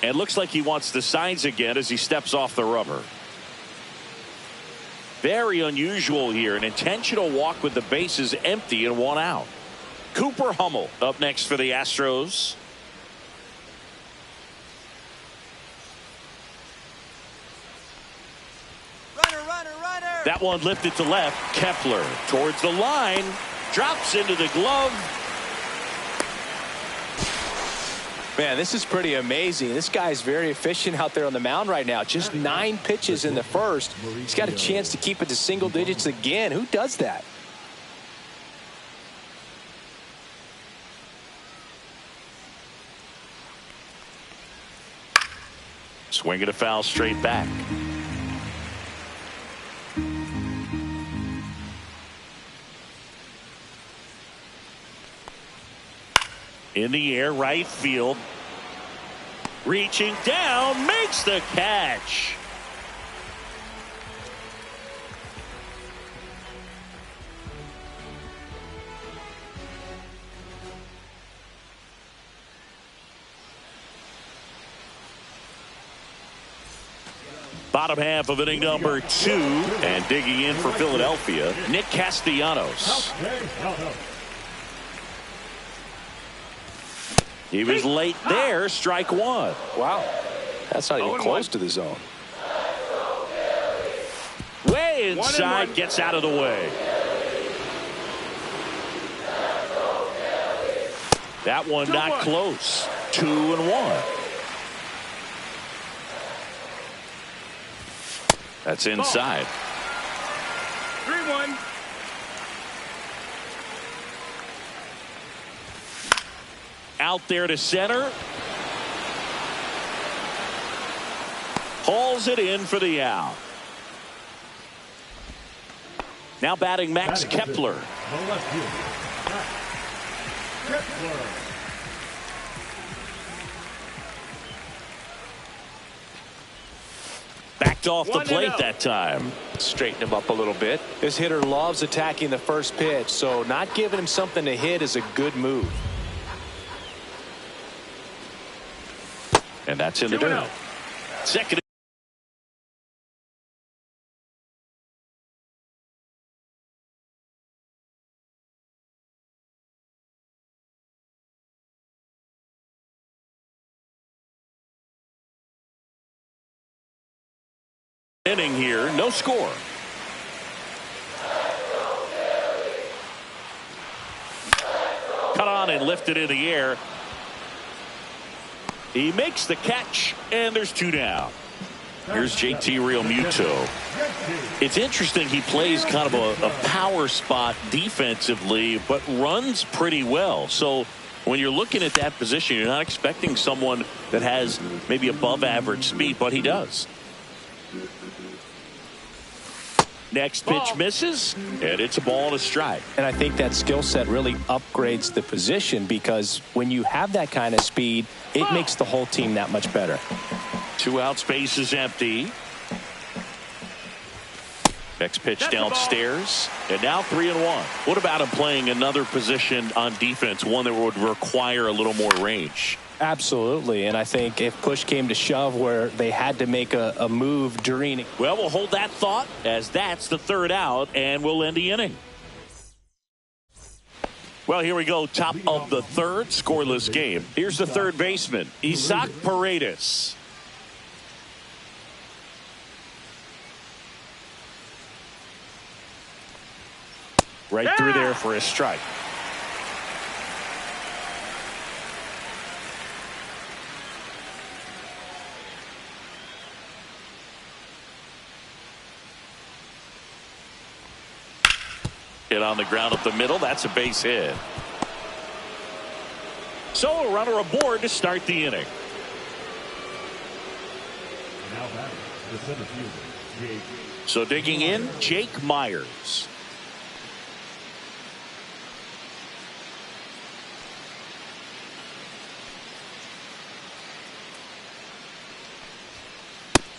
And looks like he wants the signs again as he steps off the rubber. Very unusual here. An intentional walk with the bases empty and one out. Cooper Hummel up next for the Astros. Runner. That one lifted to left. Kepler towards the line. Drops into the glove. Man, this is pretty amazing. This guy's very efficient out there on the mound right now. Just 9 pitches in the first. He's got a chance to keep it to single digits again. Who does that? Swinging a foul straight back. In the air, right field. Reaching down, makes the catch. Bottom half of inning number 2, and digging in for Philadelphia, Nick Castellanos. He was late there, strike one. Wow, that's not even close to the zone. Way inside, gets out of the way. That one not close. 2-1. That's inside. 3-1. Out there to center. Hauls it in for the out. Now batting Max Kepler. Backed off the plate that time. Straighten him up a little bit. This hitter loves attacking the first pitch, so not giving him something to hit is a good move. And that's in the dirt. Second. Inning here, no score. Cut on and lifted in the air. He makes the catch, and there's 2 down. Here's JT Realmuto. It's interesting, he plays kind of a power spot defensively, but runs pretty well. So when you're looking at that position, you're not expecting someone that has maybe above average speed, but he does. Next pitch misses, and it's a ball and a strike. And I think that skill set really upgrades the position, because when you have that kind of speed, it makes the whole team that much better. 2 outs, base is empty. Next pitch downstairs, and now 3-1. What about him playing another position on defense, one that would require a little more range? Absolutely, and I think if push came to shove where they had to make a move during. Well, we'll hold that thought, as that's the 3rd out, and we'll end the inning. Well, here we go, top of the 3rd, scoreless game. Here's the 3rd baseman, Isaac Paredes. Right through there for a strike. Hit on the ground up the middle. That's a base hit. So a runner aboard to start the inning. Now batting, the center fielder, Jake. So digging in, Jake Myers.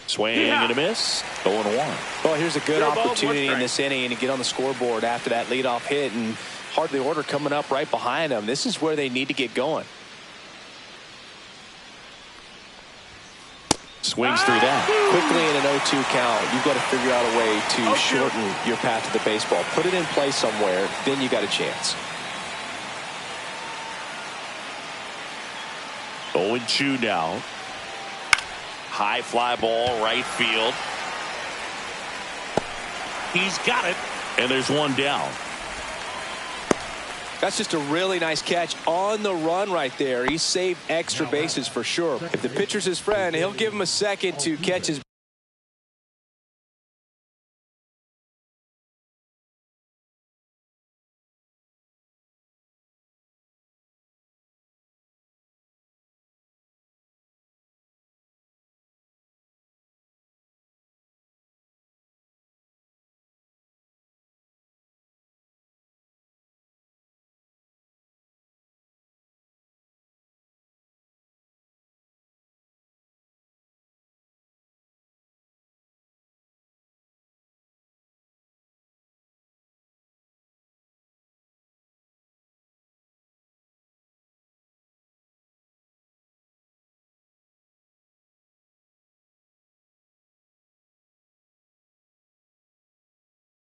Swing and a miss. 0-1. Well, here's a good opportunity in this inning to get on the scoreboard after that leadoff hit, and hardly order coming up right behind them. This is where they need to get going. Swings through that. Quickly in an 0-2 count, you've got to figure out a way to shorten your path to the baseball. Put it in play somewhere, then you got a chance. 0-2 now. High fly ball, right field. He's got it, and there's 1 down. That's just a really nice catch on the run right there. He saved extra bases for sure. If the pitcher's his friend, he'll give him a second to catch his.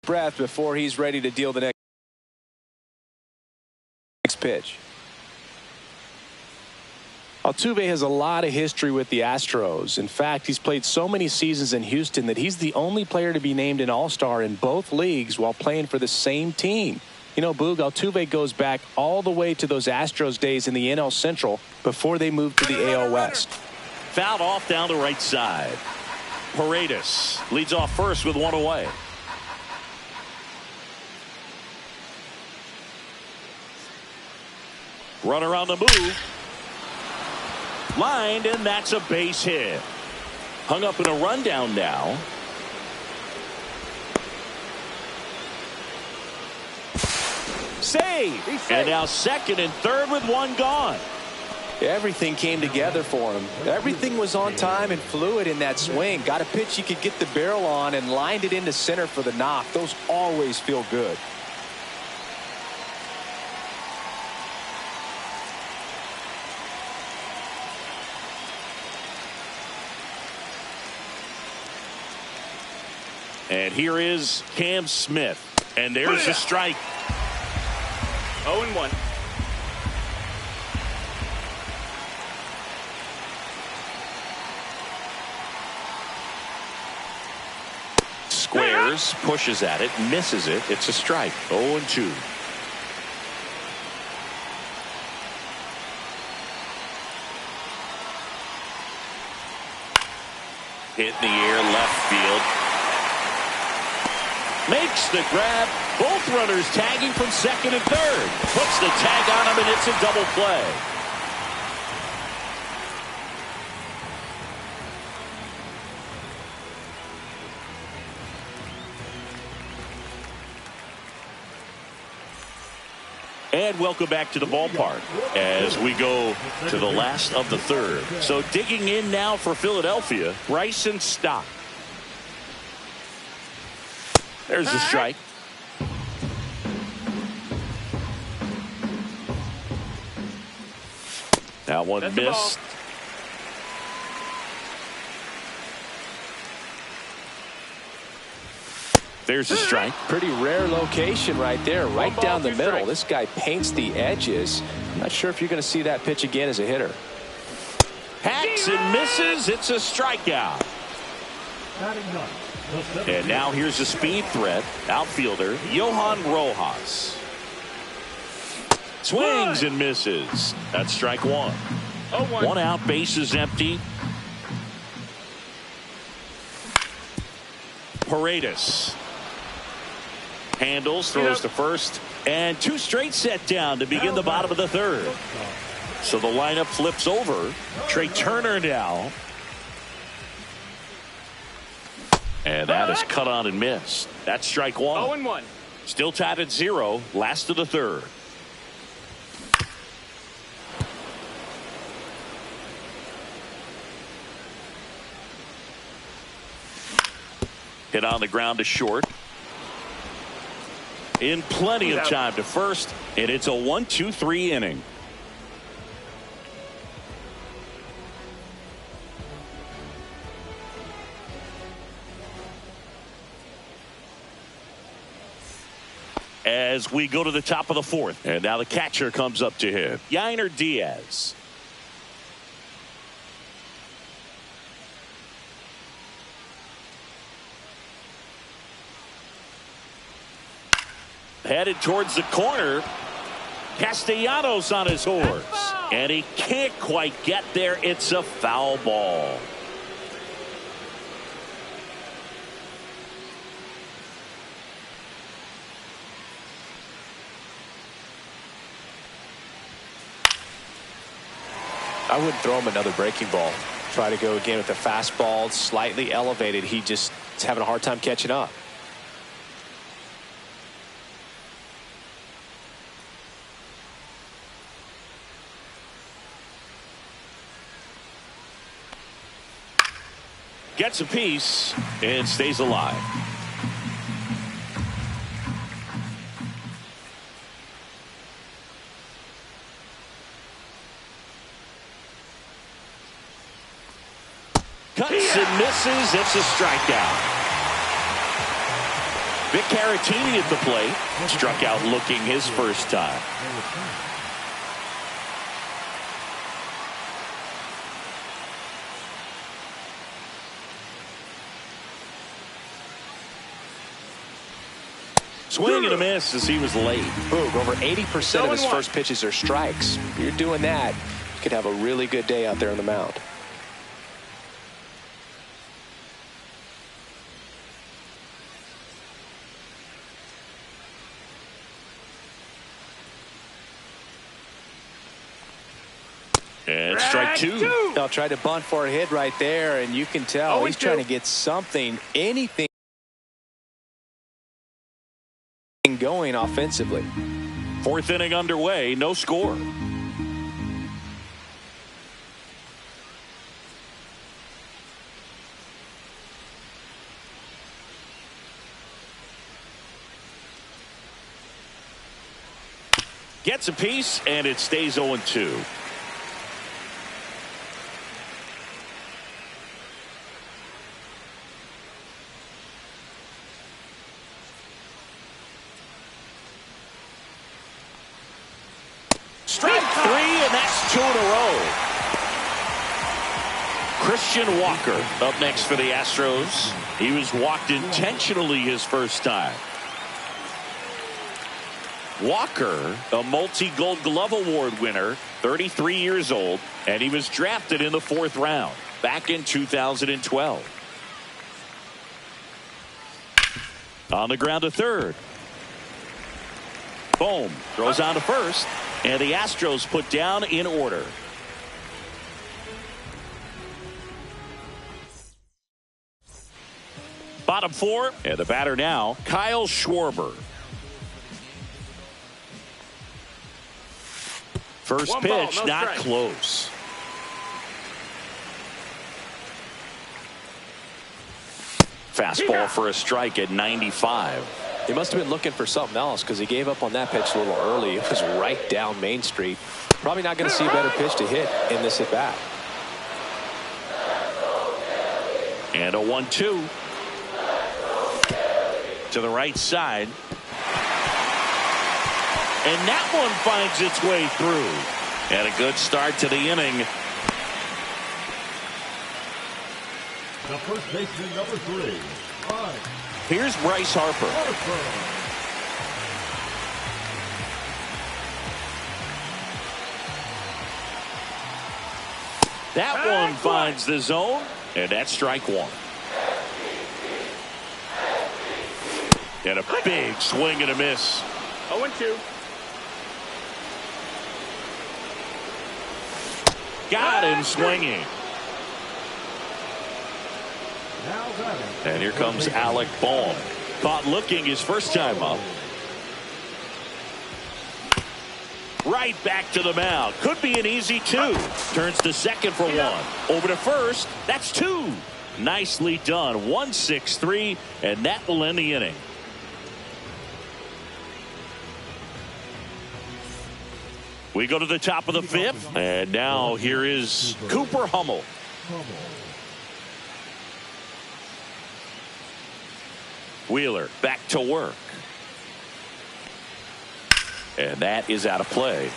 Breath before he's ready to deal the next pitch. Altuve has a lot of history with the Astros. In fact, he's played so many seasons in Houston that he's the only player to be named an All-Star in both leagues while playing for the same team. You know, Boog, Altuve goes back all the way to those Astros days in the NL Central before they moved to the AL West. Fouled off down the right side. Paredes leads off first with one away. Runner on the move. Lined, and that's a base hit. Hung up in a rundown now. Save. And now second and third with one gone. Everything came together for him. Everything was on time and fluid in that swing. Got a pitch he could get the barrel on and lined it into center for the knock. Those always feel good. And here is Cam Smith. And there's the strike. 0-1. Squares, pushes at it, misses it. It's a strike. 0-2. Hit in the air, left field. Makes the grab. Both runners tagging from second and third. Puts the tag on him, and it's a double play. And welcome back to the ballpark as we go to the last of the third. So digging in now for Philadelphia, Bryson Stott. There's the strike. That one missed. There's a strike. Pretty rare location right there, right down the middle. This guy paints the edges. I'm not sure if you're going to see that pitch again as a hitter. Hacks and misses. It's a strikeout. And now here's a speed threat. Outfielder Johan Rojas. Swings and misses. That's strike one. 0-1. One out, bases empty. Paredes handles, throws to first, and two straight set down to begin the bottom of the third. So the lineup flips over. Trey Turner now. And that is cut on and missed. That's strike one. 0-1. Still tied at 0. Last of the third. Hit on the ground to short. In plenty of time to first. And it's a 1-2-3 inning. As we go to the top of the fourth. And now the catcher comes up to hit. Yainer Diaz. Headed towards the corner. Castellanos on his horse. And he can't quite get there. It's a foul ball. I wouldn't throw him another breaking ball. Try to go again with the fastball, slightly elevated. He just is having a hard time catching up. Gets a piece and stays alive. Cuts and misses. It's a strikeout. Vic Caratini at the plate. Struck out looking his first time. Swing and a miss as he was late. Boog, over 80% of his first pitches are strikes. If you're doing that, you could have a really good day out there on the mound. And strike two. I'll try to bunt for a hit right there, and you can tell he's trying to get something, anything going offensively. Fourth inning underway, no score. Gets a piece, and it stays 0-2. Strike three, and that's 2 in a row. Christian Walker up next for the Astros. He was walked intentionally his first time. Walker, a multi-Gold Glove Award winner, 33 years old, and he was drafted in the 4th round back in 2012. On the ground to third. Bohm throws on to first, and the Astros put down in order. Bottom 4, and the batter now, Kyle Schwarber. First pitch, not close. Fastball for a strike at 95. He must have been looking for something else because he gave up on that pitch a little early. It was right down Main Street. Probably not going to see a better pitch to hit in this at bat. And a 1-2 to the right side. And that one finds its way through. And a good start to the inning. The first baseman, number 3. Here's Bryce Harper. That one finds the zone, and that's strike 1. And a big swing and a miss. 0-2. Got him swinging. And here comes Alec Bohm. Caught looking his first time up. Right back to the mound. Could be an easy 2. Turns to second for 1. Over to first. That's 2. Nicely done. 1-6-3, and that will end the inning. We go to the top of the 5th, and now here is Cooper Hummel. Wheeler back to work. And that is out of play.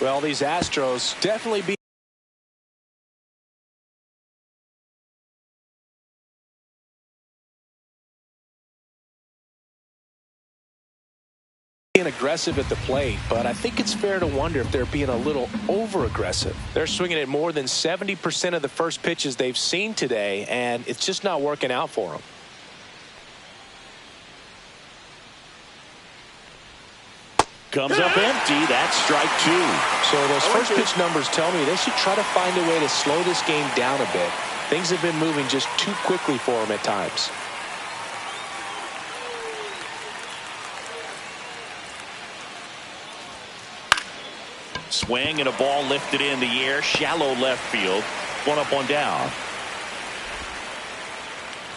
Well, these Astros definitely being aggressive at the plate, but I think it's fair to wonder if they're being a little over-aggressive. They're swinging at more than 70% of the first pitches they've seen today, and it's just not working out for them. Comes up empty. That's strike 2. So those first pitch numbers tell me they should try to find a way to slow this game down a bit. Things have been moving just too quickly for them at times. Swing and a ball lifted in the air. Shallow left field. 1 up, 1 down.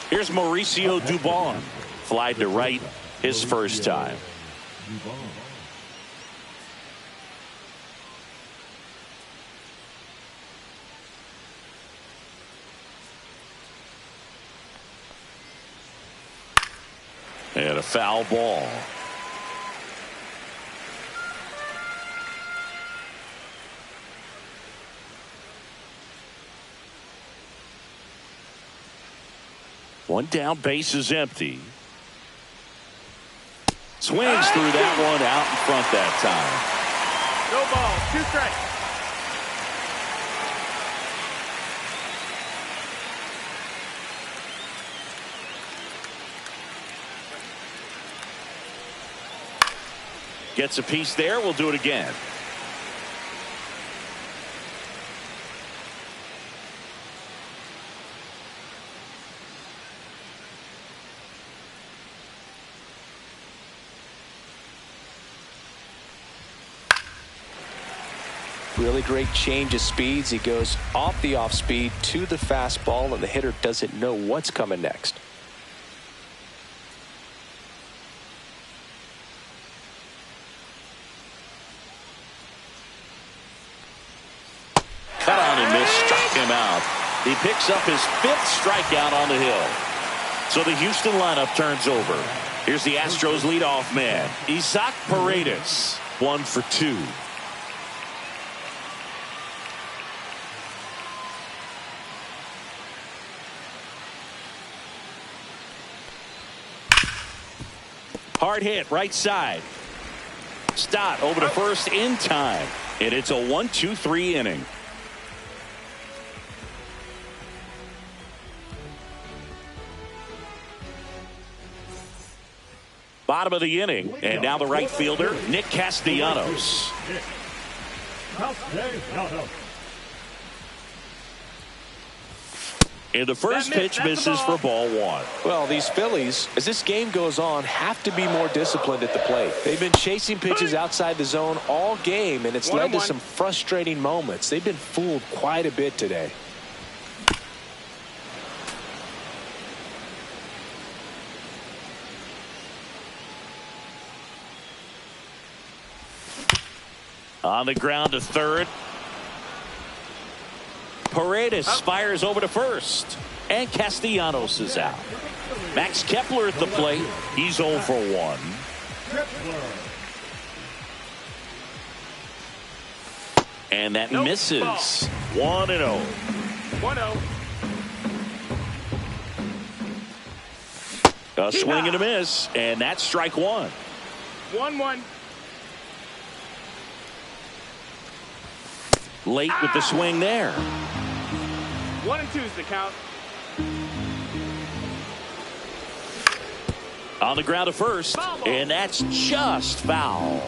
Here's Mauricio Dubon. Fly to right his first time. And a foul ball. One down, base is empty. Swings through that one out in front that time. No ball, 2 strikes. Gets a piece there. We'll do it again. Really great change of speeds. He goes off the off speed to the fastball, and the hitter doesn't know what's coming next. Cut on and miss, struck him out. He picks up his 5th strikeout on the hill. So the Houston lineup turns over. Here's the Astros leadoff man, Isaac Paredes. 1 for 2. Hard hit right side. Stott over to first in time. And it's a 1-2-3 inning. Bottom of the inning. And now the right fielder, Nick Castellanos. And the first pitch misses for ball 1. Well, these Phillies, as this game goes on, have to be more disciplined at the plate. They've been chasing pitches outside the zone all game, and it's led to some frustrating moments. They've been fooled quite a bit today. On the ground to third. Paredes fires over to first. And Castellanos is out. Max Kepler at the plate. He's 0 for 1. And that misses. 1-0. 1-0. A swing and a miss. And that's strike 1. 1-1. Late with the swing there. 1-2 is the count. On the ground to first, and that's just foul.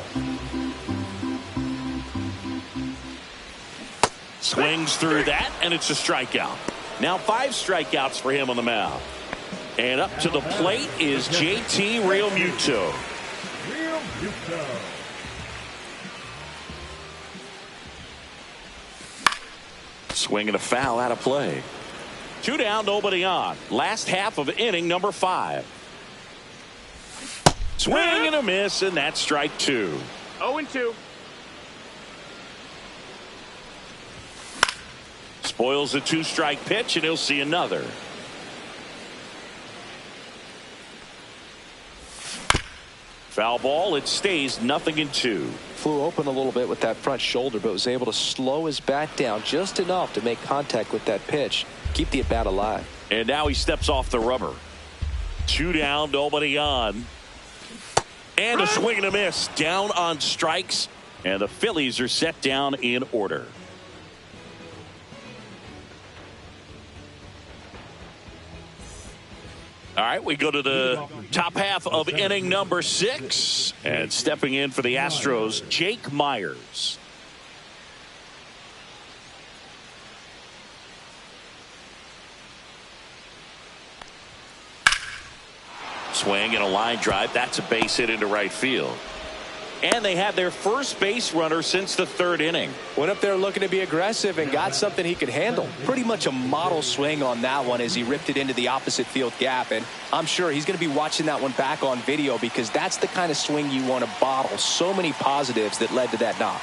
Swings through that, and it's a strikeout. Now 5 strikeouts for him on the mound. And up to the plate is JT Realmuto. Swing and a foul out of play. 2 down, nobody on. Last half of inning number 5. Swing and a miss, and that's strike 2. 0-2. Spoils the 2-strike pitch, and he'll see another. Foul ball. It stays 0-2. Flew open a little bit with that front shoulder, but was able to slow his bat down just enough to make contact with that pitch. Keep the at-bat alive. And now he steps off the rubber. 2 down, nobody on. And a swing and a miss. Down on strikes. And the Phillies are set down in order. All right, we go to the top half of inning number 6. And stepping in for the Astros, Jake Myers. Swing and a line drive. That's a base hit into right field. And they had their first base runner since the 3rd inning. Went up there looking to be aggressive and got something he could handle. Pretty much a model swing on that one as he ripped it into the opposite field gap. And I'm sure he's going to be watching that one back on video because that's the kind of swing you want to bottle. So many positives that led to that knock.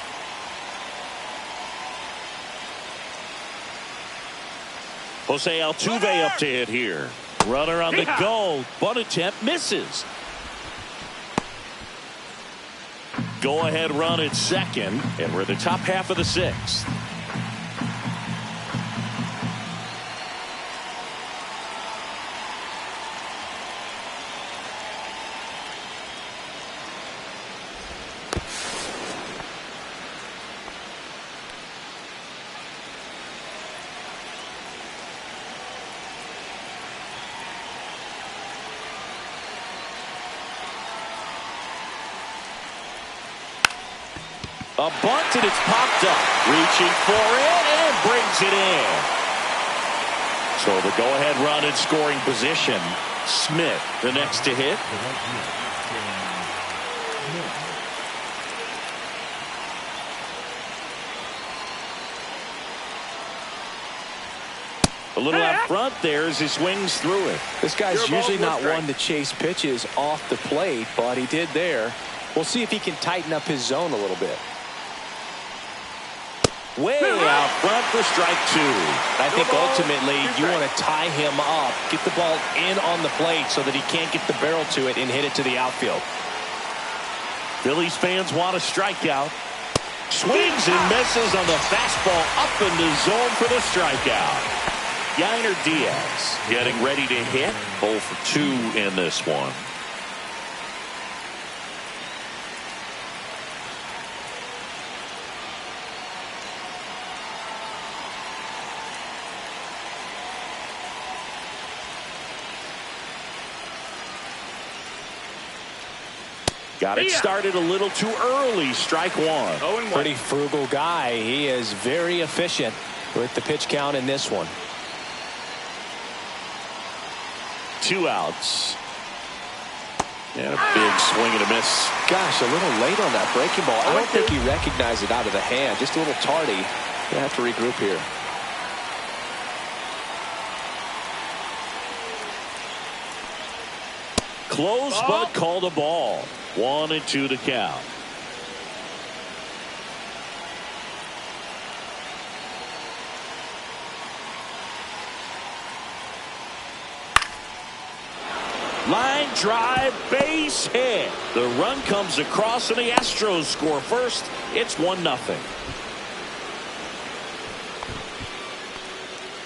Jose Altuve up to hit here. Runner on the go. Bunt attempt misses. Go ahead run at second, and we're at the top half of the 6th. A bunt, and it's popped up. Reaching for it and brings it in. So the go-ahead run in scoring position. Smith, the next to hit. A little out front there as he swings through it. This guy's usually not strike. one to chase pitches off the plate, but he did there. We'll see if he can tighten up his zone a little bit. Way out front for strike two. I think ultimately you want to tie him up, get the ball in on the plate so that he can't get the barrel to it and hit it to the outfield. Phillies fans want a strikeout. Swings and misses on the fastball up in the zone for the strikeout. Yainer Diaz getting ready to hit. 0 for 2 in this one. Got it started a little too early. Strike one. 0-1. Pretty frugal guy. He is very efficient with the pitch count in this one. 2 outs. And a big swing and a miss. Gosh, a little late on that breaking ball. I don't think he recognized it out of the hand. Just a little tardy. Gonna have to regroup here. Close, but called a ball. 1-2 to count. Line drive, base hit. The run comes across and the Astros score first. It's 1-0.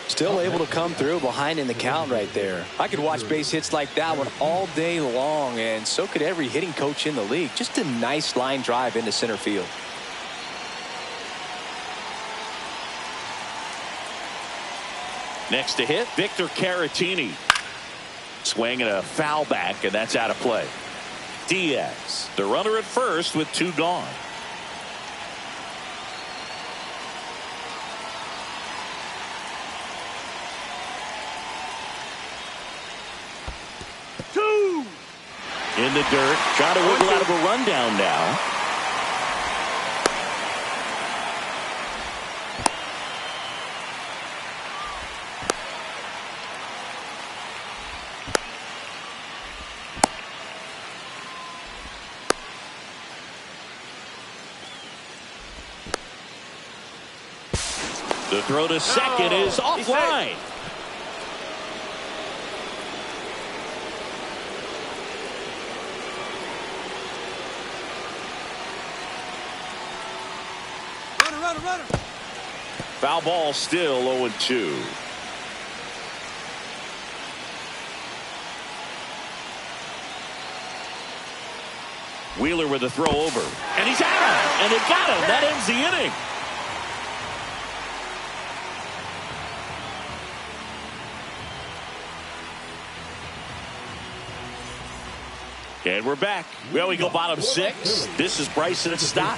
Still able to come through behind in the count right there. I could watch base hits like that one all day long, and so could every hitting coach in the league. Just a nice line drive into center field. Next to hit, Victor Caratini. Swing and a foul back, and that's out of play. Diaz, the runner at first with 2 gone. In the dirt, trying to wiggle out of a rundown now. The throw to second is offline. Runner. Foul ball, still 0-2. Wheeler with a throw over. And he's out. And they got him. That ends the inning. And we're back. Well, we go bottom 6. This is Bryson Stott.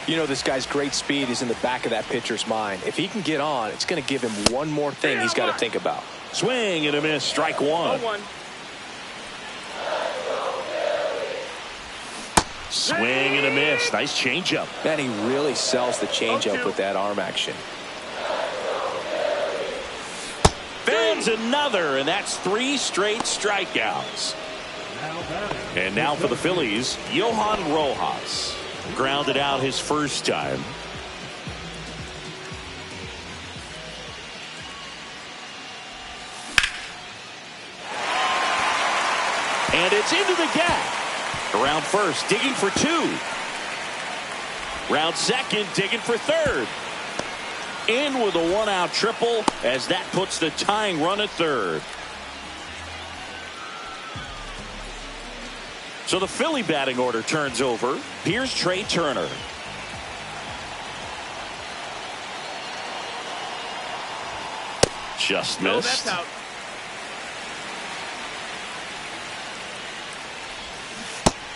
You know, this guy's great speed is in the back of that pitcher's mind. If he can get on, it's going to give him one more thing he's got to think about. Swing and a miss. Strike one. 0-1. Swing and a miss. Nice changeup. Man, he really sells the changeup with that arm action. There's another, and that's 3 straight strikeouts. And now for the Phillies, Johan Rojas. Grounded out his first time. And it's into the gap. Around first, digging for 2. Round second, digging for 3rd. In with a 1-out triple as that puts the tying run at 3rd. So the Philly batting order turns over. Here's Trey Turner. Just No, missed. that's out.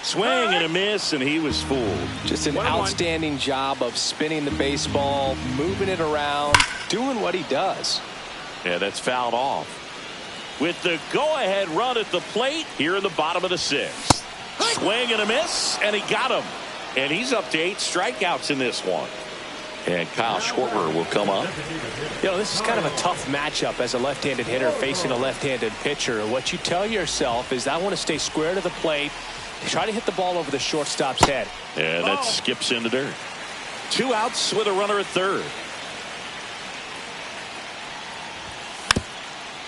Swing and a miss, and he was fooled. Just an 1-1. outstanding job of spinning the baseball, moving it around, doing what he does. Yeah, that's fouled off. With the go-ahead run at the plate here in the bottom of the 6th. Swing and a miss, and he got him. And he's up to 8 strikeouts in this one. And Kyle Schwarber will come up. You know, this is kind of a tough matchup as a left-handed hitter facing a left-handed pitcher. What you tell yourself is, I want to stay square to the plate, try to hit the ball over the shortstop's head. And that skips into dirt. 2 outs with a runner at third.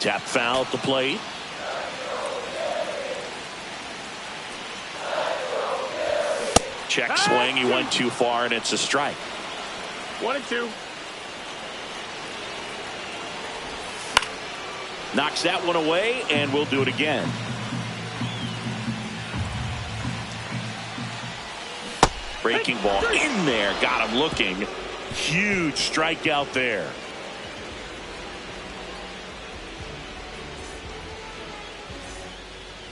Tap foul at the plate. Check swing. He went too far, and it's a strike. 1-2. Knocks that one away, and we'll do it again. Breaking ball in there. Got him looking. Huge strikeout there.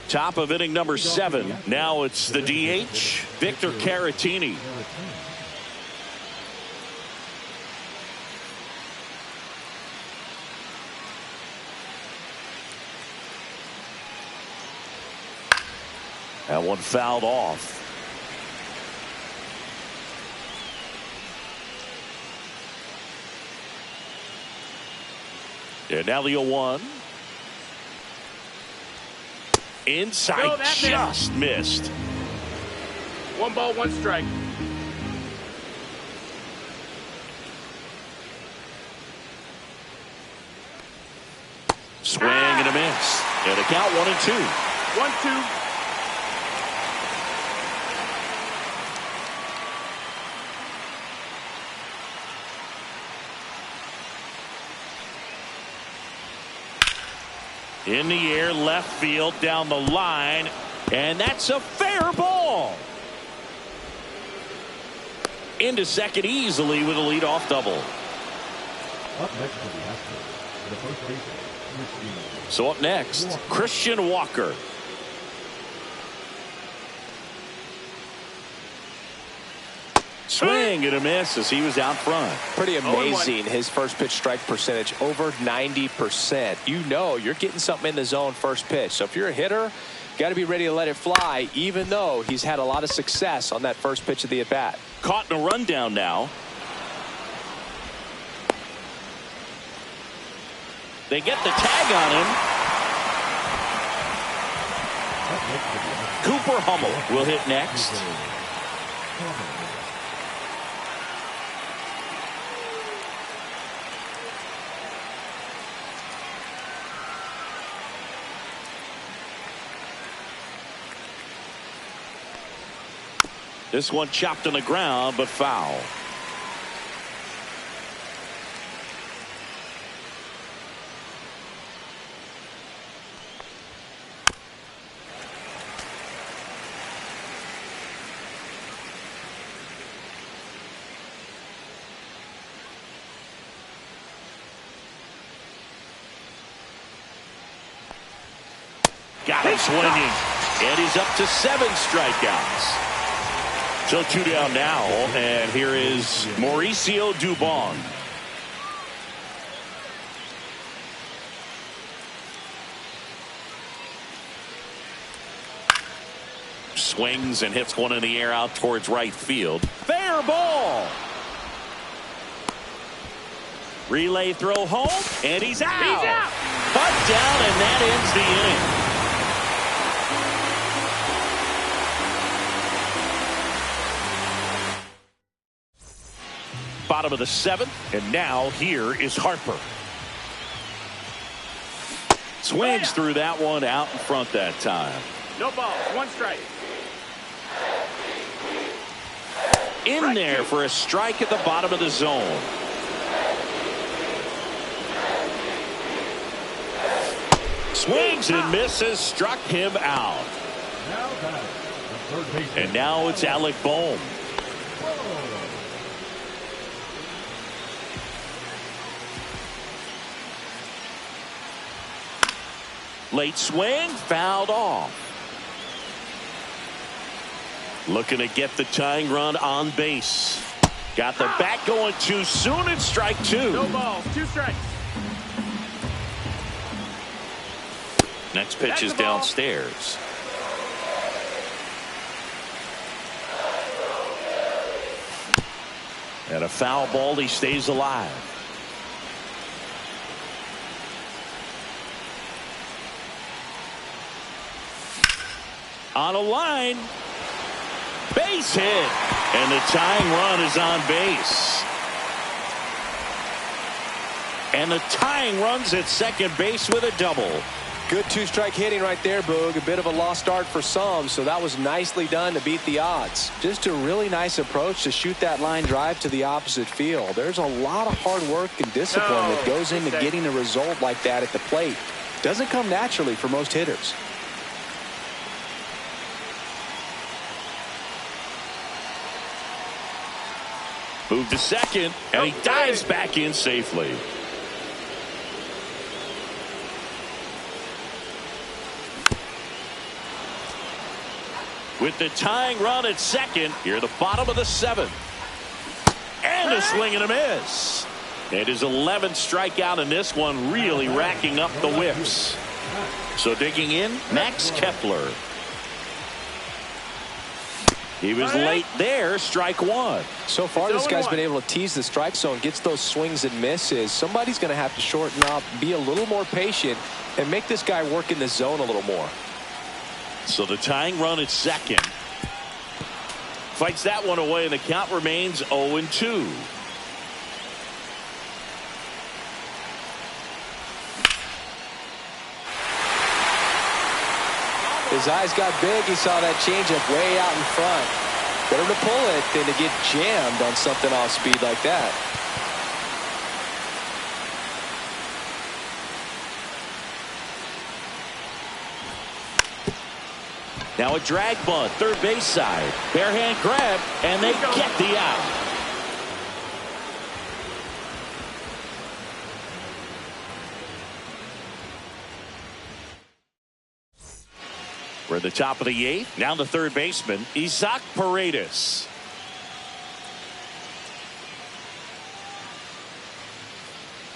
Top of inning number 7. Now it's the DH, Victor Caratini. That one fouled off. And now the 0-1. Inside, just missed. 1 ball, 1 strike. Swing and a miss. And a count 1-2. 1-2. In the air, left field, down the line, and that's a fair ball. Into second easily with a leadoff double. Up next to the Astros, the first baseman. So up next, Christian Walker. Swing and a miss as he was out front. Pretty amazing. His first pitch strike percentage over 90%. You know you're getting something in the zone first pitch. So if you're a hitter, got to be ready to let it fly, even though he's had a lot of success on that first pitch of the at bat. Caught in a rundown now. They get the tag on him. Cooper Hummel will hit next. This one chopped on the ground, but foul. Got him swinging, and he's up to 7 strikeouts. So 2 down now, and here is Mauricio Dubon. Swings and hits one in the air out towards right field. Fair ball. Relay throw home, and he's out. He's out. Cut down, and that ends the inning. Bottom of the 7th, and now here is Harper. Swings through that one, out in front that time. No balls, 1 strike. In there for a strike at the bottom of the zone. Swings and misses, struck him out. And now it's Alec Bohm. Late swing, fouled off. Looking to get the tying run on base. Got the bat going too soon, it's strike 2. No balls, 2 strikes. Next pitch is downstairs. And a foul ball. He stays alive. On a line. Base hit. And the tying run is on base. And the tying run's at second base with a double. Good two-strike hitting right there, Boog. A bit of a lost start for some, so that was nicely done to beat the odds. Just a really nice approach to shoot that line drive to the opposite field. There's a lot of hard work and discipline that goes into getting a result like that at the plate. Doesn't come naturally for most hitters. Move to second, and he dives back in safely. With the tying run at second, here the bottom of the seventh. And a swing and a miss. And his 11th strikeout in this one, really racking up the whiffs. So digging in, Max Kepler. He was late there, strike one. So far, this guy's been able to tease the strike zone, gets those swings and misses. Somebody's going to have to shorten up, be a little more patient, and make this guy work in the zone a little more. So the tying run at second. Fights that one away, and the count remains 0-2. His eyes got big. He saw that changeup way out in front. Better to pull it than to get jammed on something off speed like that. Now a drag bunt, third base side. Bare hand grab, and they get the out. We're at the top of the eighth. Now the third baseman, Isaac Paredes.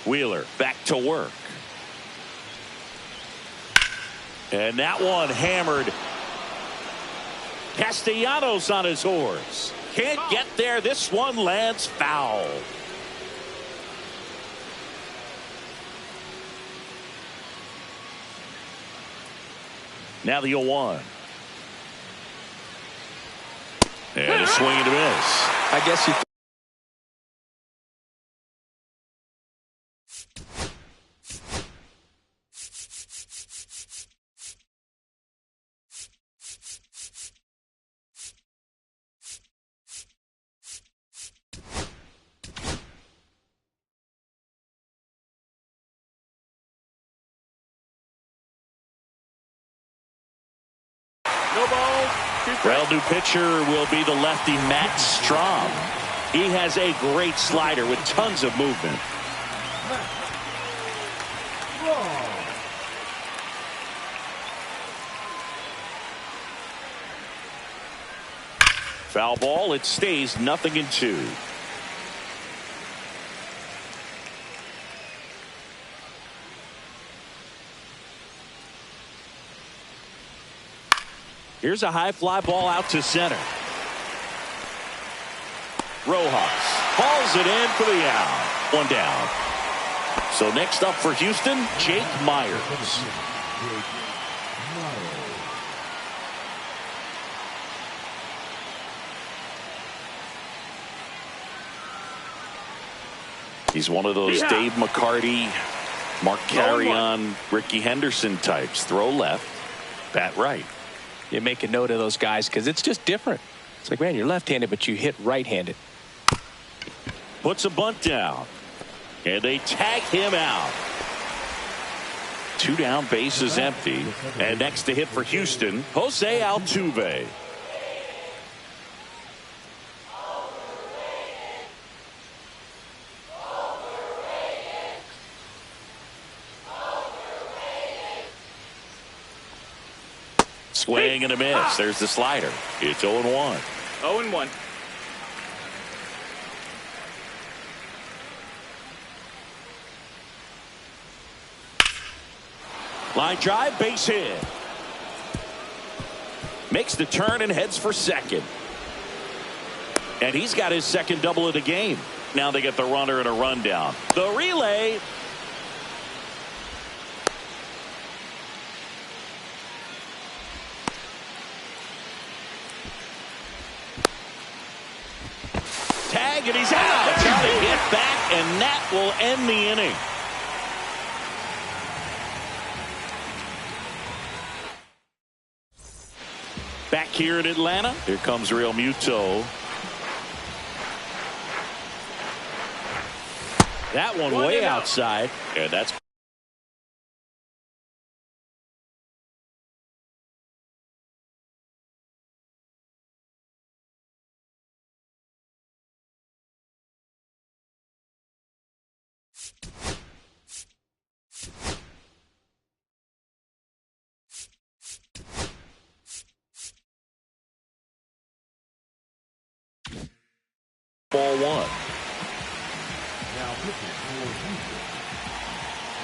Wheeler back to work. And that one hammered. Castellanos on his horse. Can't get there. This one lands foul. Now the 0-1. And a swing and a miss. I guess you. No ball. Well, new pitcher will be the lefty Matt Strom. He has a great slider with tons of movement. Foul ball. It stays 0-2. Here's a high fly ball out to center. Rojas hauls it in for the out. One down. So next up for Houston, Jake Myers. He's one of those Dave McCarty, Mark Carrion, Ricky Henderson types. Throw left, bat right. You make a note of those guys because it's just different. It's like, man, you're left-handed, but you hit right-handed. Puts a bunt down, and they tag him out. 2 down, base is empty. And next to hit for Houston, Jose Altuve. Swing and a miss. There's the slider. It's 0-1. 0-1. Line drive, base hit. Makes the turn and heads for second. And he's got his second double of the game. Now they get the runner and a rundown. The relay. Tag, and he's out. Trying to get back, and that will end the inning. Back here in Atlanta, here comes Real Muto. That one way outside, and that's ball one. Now pitching for Houston,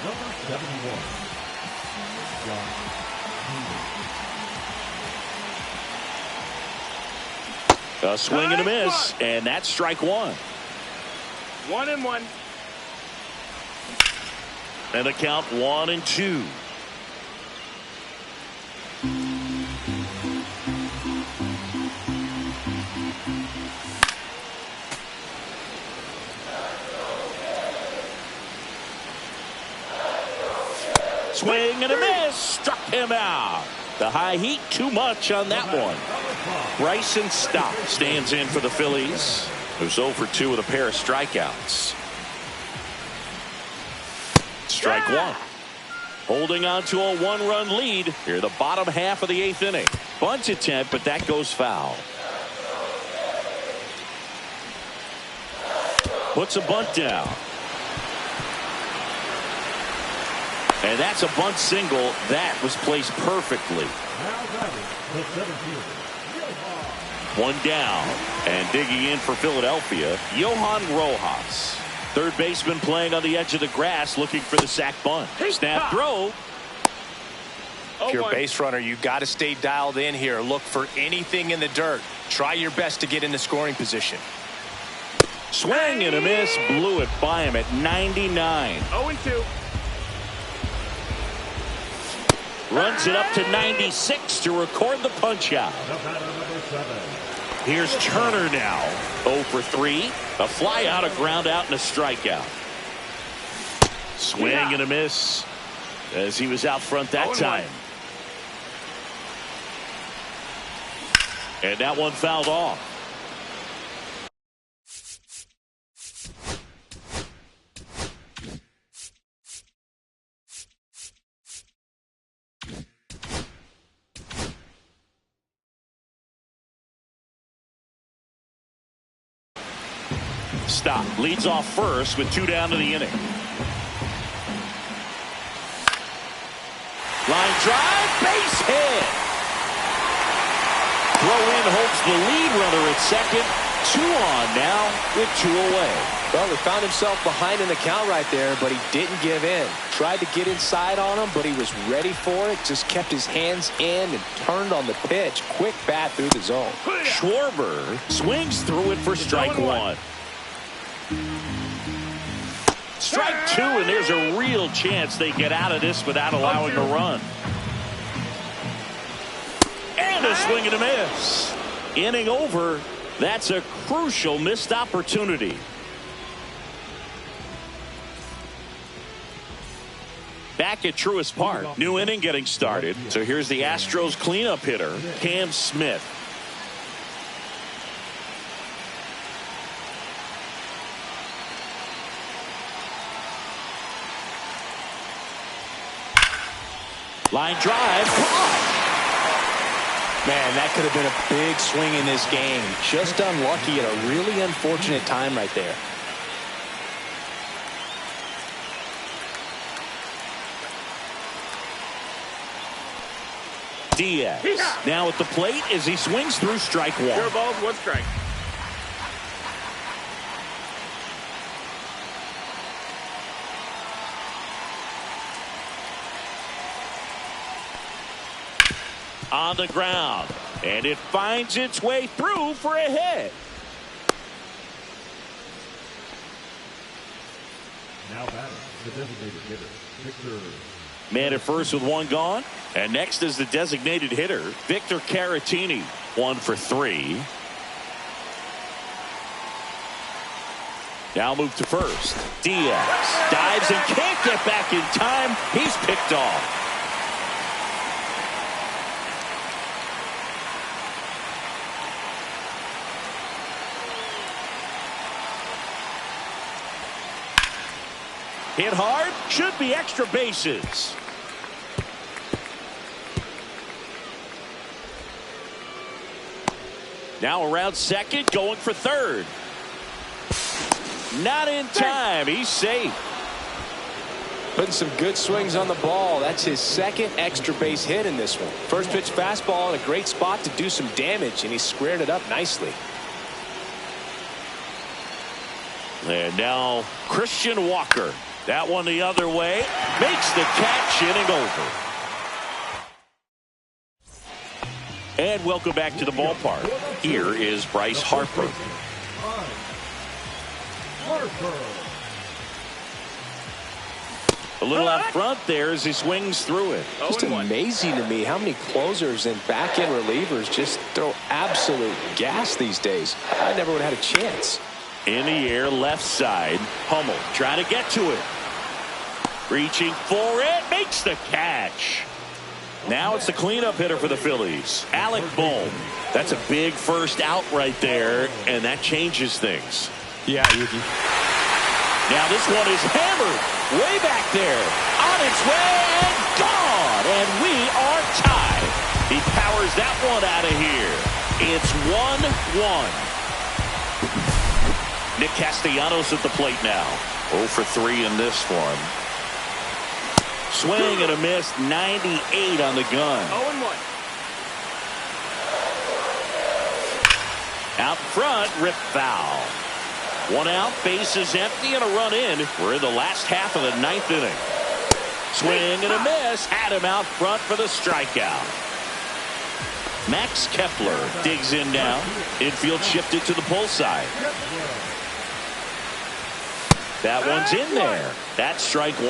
number 71, Josh Hader. A swing and a miss, and that's strike one. 1-1. And a count 1-2. Swing and a miss. Struck him out. The high heat too much on that one. Bryson Stott stands in for the Phillies, who's 0 for 2 with a pair of strikeouts. Strike one. Holding on to a one-run lead here the bottom half of the 8th inning. Bunt attempt, but that goes foul. Puts a bunt down. And that's a bunt single that was placed perfectly. One down, and digging in for Philadelphia, Johan Rojas. Third baseman playing on the edge of the grass, looking for the sac bunt. Snap throw. If you're a base runner, you got to stay dialed in here. Look for anything in the dirt. Try your best to get in the scoring position. Swing and a miss. Blew it by him at 99. 0-2. Runs it up to 96 to record the punch out. Here's Turner now. 0 for 3. A fly out, a ground out, and a strikeout. Swing and a miss as he was out front that time. And that one fouled off. Stop. Leads off first with 2 down to the inning. Line drive, base hit. Throw in holds the lead runner at second. 2 on now with 2 away. Well, he found himself behind in the count right there, but he didn't give in. Tried to get inside on him, but he was ready for it. Just kept his hands in and turned on the pitch. Quick bat through the zone. Schwarber swings through it for strike one. Strike 2, and there's a real chance they get out of this without allowing a run. And a swing and a miss. Inning over. That's a crucial missed opportunity. Back at Truist Park, new inning getting started. So here's the Astros cleanup hitter, Cam Smith. Line drive. Man, that could have been a big swing in this game. Just unlucky at a really unfortunate time right there. Diaz now at the plate as he swings through strike 1. Pure balls, 1 strike. On the ground, and it finds its way through for a hit. Now batting, the designated hitter, Victor. Man at first with one gone. And next is the designated hitter, Victor Caratini. 1 for 3. Now move to first. Diaz dives and can't get back in time. He's picked off. Hit hard. Should be extra bases. Now around second, going for third. Not in time. He's safe. Putting some good swings on the ball. That's his second extra base hit in this one. First pitch fastball in a great spot to do some damage, and he squared it up nicely. And now Christian Walker. That one the other way. Makes the catch, inning over. And welcome back to the ballpark. Here is Bryce Harper. A little out front there as he swings through it. Just amazing to me how many closers and back-end relievers just throw absolute gas these days. I never would have had a chance. In the air, left side. Hummel trying to get to it. Reaching for it. Makes the catch. Now it's the cleanup hitter for the Phillies, Alec Bohm. That's a big first out right there, and that changes things. Yeah, Yuki. Now this one is hammered way back there. On its way and gone. And we are tied. He powers that one out of here. It's 1-1. Nick Castellanos at the plate now. 0 for 3 in this one. Swing and a miss, 98 on the gun. 0-1. Out front, rip foul. 1 out, bases empty, and a run in. We're in the last half of the 9th inning. Swing and a miss, had him out front for the strikeout. Max Kepler digs in now. Infield shifted to the pull side. That one's in there. That's strike 1.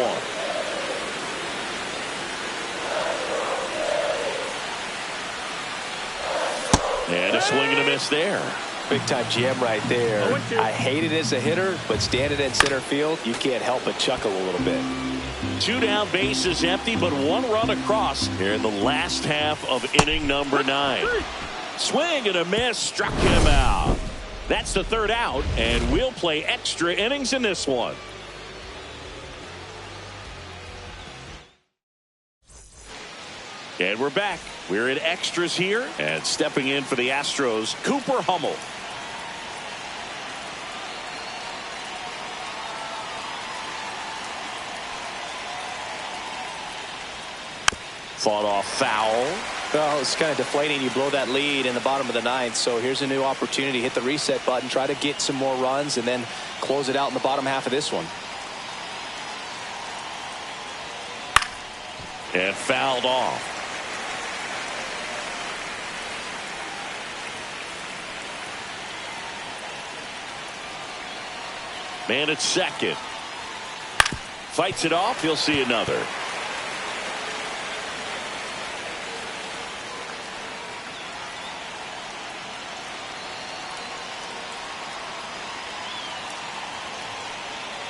And a swing and a miss there. Big time jam right there. I hate it as a hitter, but standing in center field, you can't help but chuckle a little bit. 2 down, bases empty, but 1 run across here in the last half of inning number 9. Swing and a miss, struck him out. That's the 3rd out, and we'll play extra innings in this one. And we're back. We're in extras here, and stepping in for the Astros, Cooper Hummel. Fought off foul. Well, it's kind of deflating. You blow that lead in the bottom of the 9th, so here's a new opportunity. Hit the reset button, try to get some more runs, and then close it out in the bottom half of this one. And fouled off. Man at second. Fights it off. He'll see another.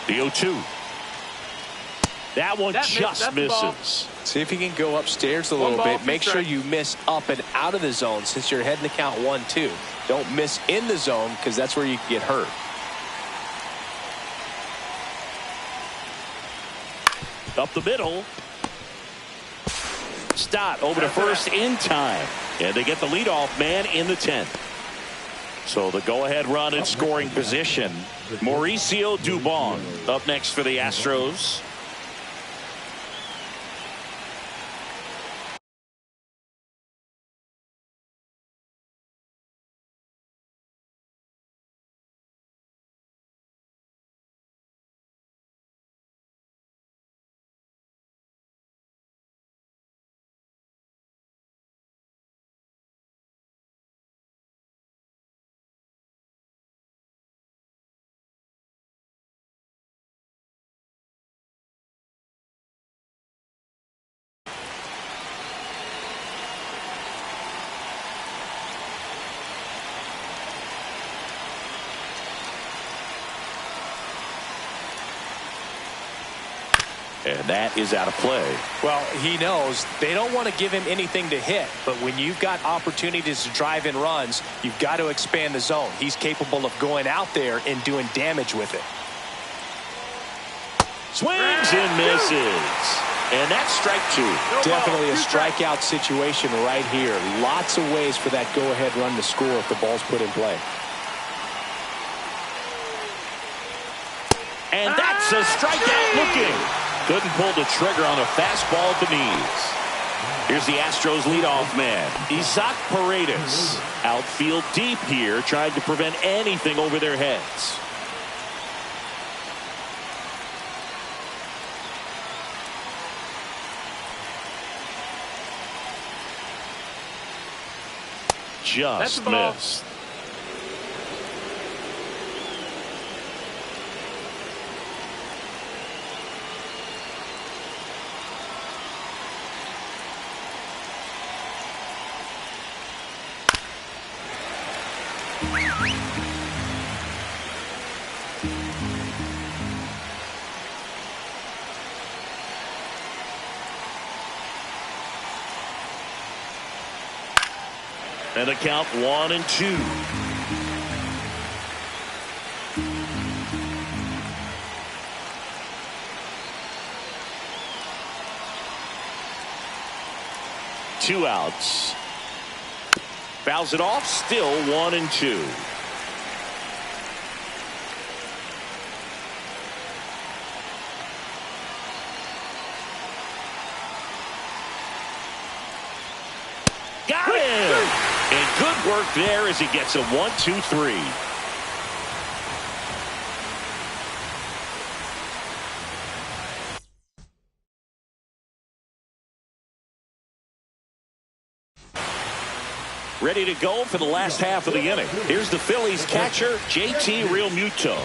The 0-2. That one just misses. See if you can go upstairs a little bit. Make sure you miss up and out of the zone since you're heading to count 1-2. Don't miss in the zone because that's where you can get hurt. Up the middle. Stott over to first in time. And they get the leadoff man in the 10th. So the go-ahead run in scoring position. Mauricio Dubon up next for the Astros. And that is out of play. Well, he knows they don't want to give him anything to hit, but when you've got opportunities to drive in runs, you've got to expand the zone. He's capable of going out there and doing damage with it. Swings and misses. And that's strike two. Definitely a strikeout situation right here. Lots of ways for that go-ahead run to score if the ball's put in play. And that's a strikeout looking. Couldn't pull the trigger on a fastball at the knees. Here's the Astros leadoff man, Isaac Paredes. Outfield deep here, trying to prevent anything over their heads. Just missed. And the count 1-2. Two outs. Fouls it off. Still 1-2. Got him. And good work there as he gets a 1-2-3. Ready to go for the last half of the inning. Here's the Phillies catcher, JT Realmuto.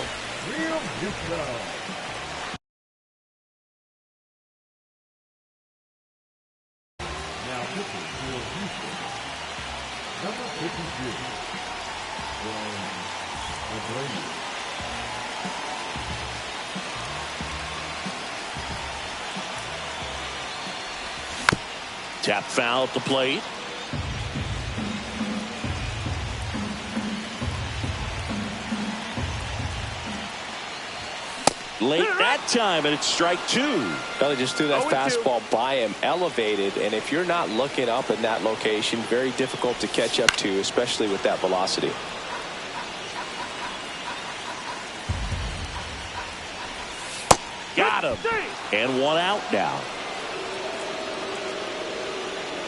Now pitching for Houston, number 53, Brian Abreu. Tap foul at the plate. Late that time, and it's strike two. Well, they just threw that fastball by him, elevated, and if you're not looking up in that location, very difficult to catch up to, especially with that velocity. Got him. And one out now.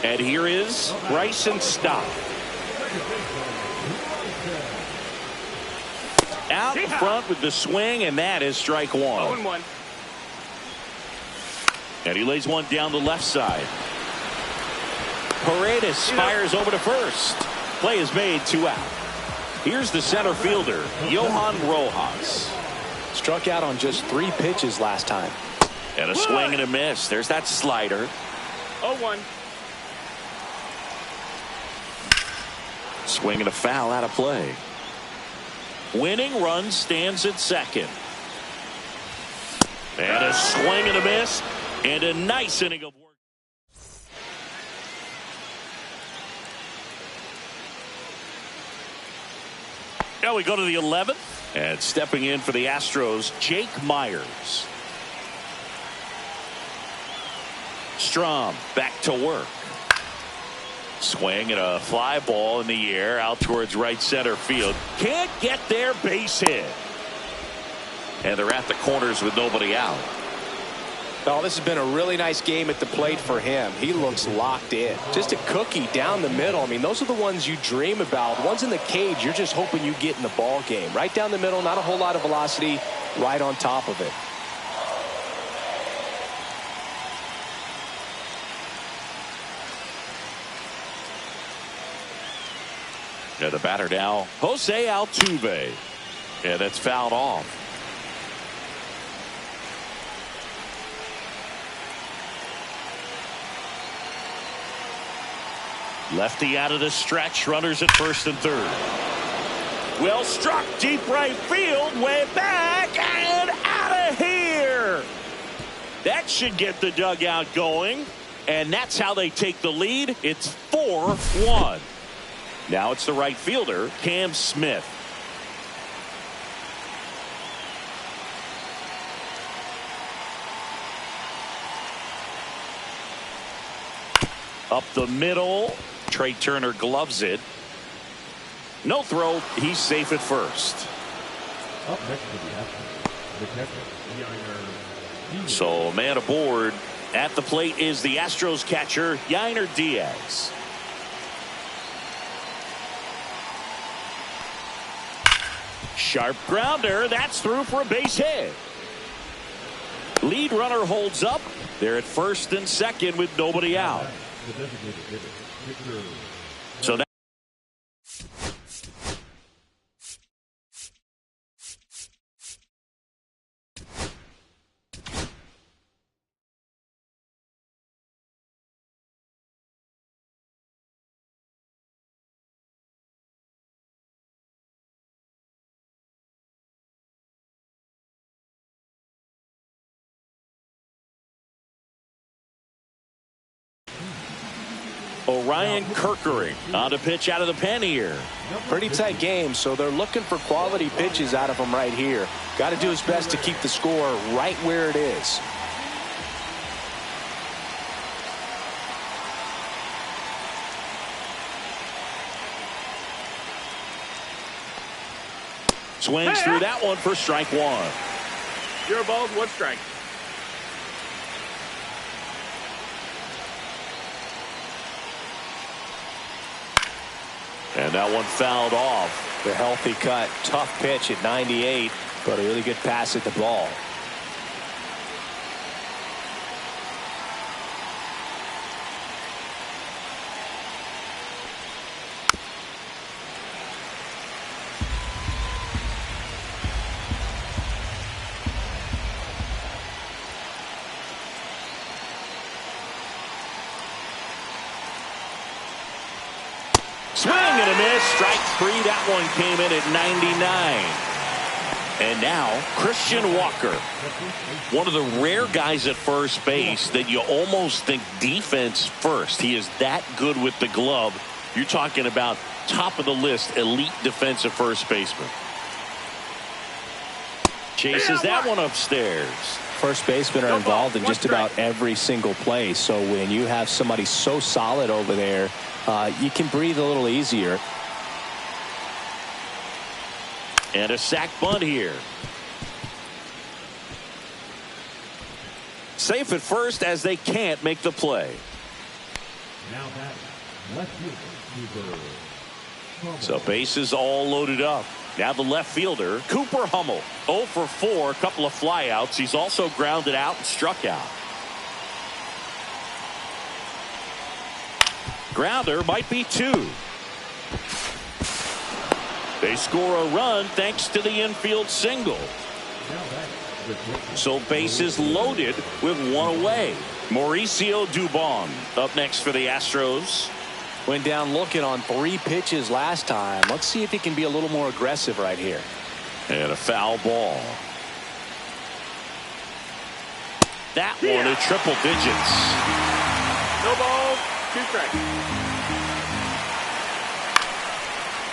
And here is Bryson Stott. Out in front with the swing, and that is strike one. 0-1. And he lays one down the left side. Paredes fires over to first. Play is made, 2 out. Here's the center fielder, Johan Rojas. Struck out on just 3 pitches last time. And a swing and a miss. There's that slider. 0-1. Swing and a foul out of play. Winning run stands at second. And a swing and a miss. And a nice inning of work. Now we go to the 11th. And stepping in for the Astros, Jake Myers. Strom back to work. Swing and a fly ball in the air out towards right center field. Can't get there, base hit. And they're at the corners with nobody out. Oh, this has been a really nice game at the plate for him. He looks locked in. Just a cookie down the middle. I mean, those are the ones you dream about. Ones in the cage, you're just hoping you get in the ball game. Right down the middle, not a whole lot of velocity, right on top of it. And the batter now, Jose Altuve. And that's fouled off. Lefty out of the stretch, runners at first and third. Well struck, deep right field, way back and out of here. That should get the dugout going. And that's how they take the lead. It's 4-1. Now it's the right fielder, Cam Smith. Up the middle. Trey Turner gloves it. No throw. He's safe at first. Up next to the Astros, the catcher, Yainer. So man aboard at the plate is the Astros catcher, Yainer Diaz. Sharp grounder. That's through for a base hit. Lead runner holds up. They're at first and second with nobody out. The designated hitter, Victor. So now Orion Kerkering on to pitch out of the pen here. Pretty tight game, so they're looking for quality pitches out of him right here. Got to do his best to keep the score right where it is. Swings through that one for strike one. 0 balls, 1 strike. And that one fouled off. The healthy cut. Tough pitch at 98, but a really good pass at the ball. Swing and a miss. Strike 3. That one came in at 99. And now Christian Walker, one of the rare guys at first base that you almost think defense first. He is that good with the glove. You're talking about top of the list elite defensive first baseman. Chases that one upstairs. First basemen are involved in just about every single play, so when you have somebody so solid over there, you can breathe a little easier. And a sac bunt here. Safe at first as they can't make the play. Now that left fielder, Cooper. So bases all loaded up. Now the left fielder, Cooper Hummel. 0 for 4, a couple of flyouts. He's also grounded out and struck out. Grounder might be 2. They score a run thanks to the infield single. So bases loaded with 1 away. Mauricio Dubon up next for the Astros. Went down looking on 3 pitches last time. Let's see if he can be a little more aggressive right here. And a foul ball. That one at triple digits. No balls, 2 strikes.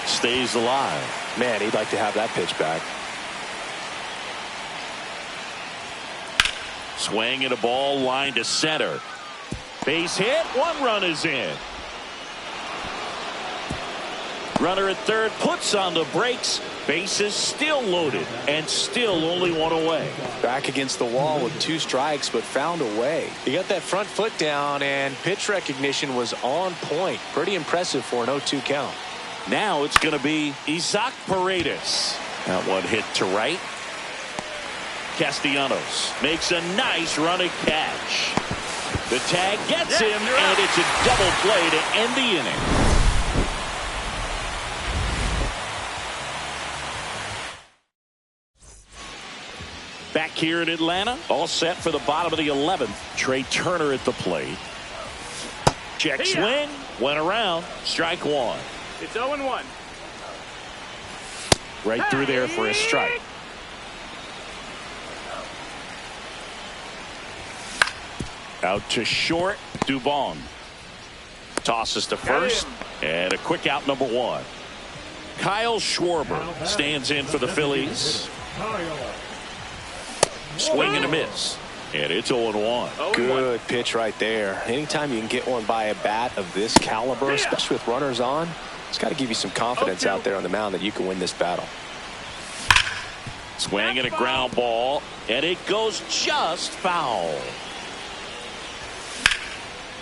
Stays alive. Man, he'd like to have that pitch back. Swing and a ball line to center. Base hit. 1 run is in. Runner at third puts on the brakes. Bases still loaded and still only 1 away. Back against the wall with 2 strikes, but found a way. He got that front foot down, and pitch recognition was on point. Pretty impressive for an 0-2 count. Now it's going to be Isaac Paredes. That one hit to right. Castellanos makes a nice running catch. The tag gets him, and it's a double play to end the inning. Back here in Atlanta, all set for the bottom of the 11th. Trey Turner at the plate. Check swing, went around, strike 1. It's 0-1. Right through there for a strike. Out to short, Dubon. Tosses to first, and a quick out, number 1. Kyle Schwarber stands in for the Phillies. Swing and a miss. And it's 0-1. Good pitch right there. Anytime you can get one by a bat of this caliber, especially with runners on, it's got to give you some confidence out there on the mound that you can win this battle. Swing and a ground ball, and it goes just foul.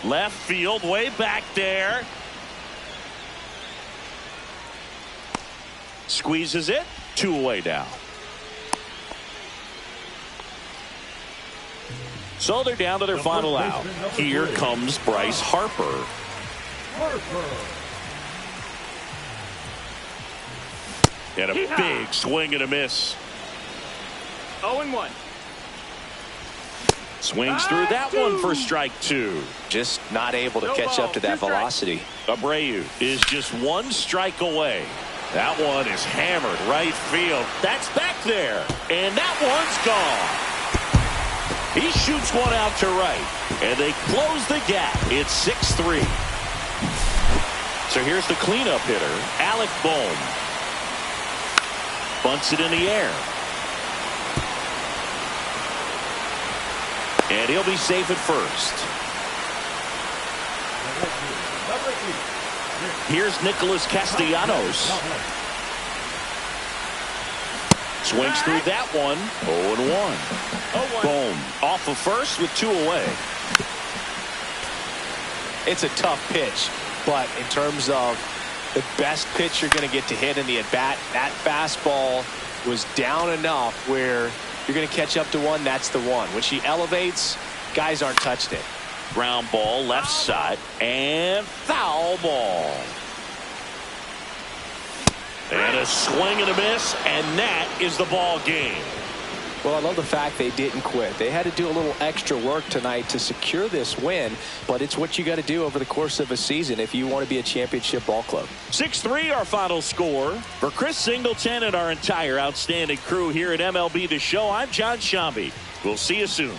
Left field, way back there. Squeezes it, 2 away now. So they're down to their final out. Here comes Bryce Harper. And a big swing and a miss. 0-1. Swings through that one for strike 2. Just not able to catch up to that velocity. Abreu is just 1 strike away. That one is hammered right field. That's back there. And that one's gone. He shoots one out to right. And they close the gap. It's 6-3. So here's the cleanup hitter, Alec Bohm. Bunts it in the air. And he'll be safe at first. Here's Nicholas Castellanos. Swings through that one. 0-1. Boom. Off of first with 2 away. It's a tough pitch, but in terms of the best pitch you're going to get to hit in the at-bat, that fastball was down enough where you're going to catch up to one. That's the one. When she elevates, guys aren't touched it. Ground ball left side and foul ball. And a swing and a miss, and that is the ball game. Well, I love the fact they didn't quit. They had to do a little extra work tonight to secure this win, but it's what you got to do over the course of a season if you want to be a championship ball club. 6-3 our final score. For Chris Singleton and our entire outstanding crew here at MLB The Show, I'm John Shambi. We'll see you soon.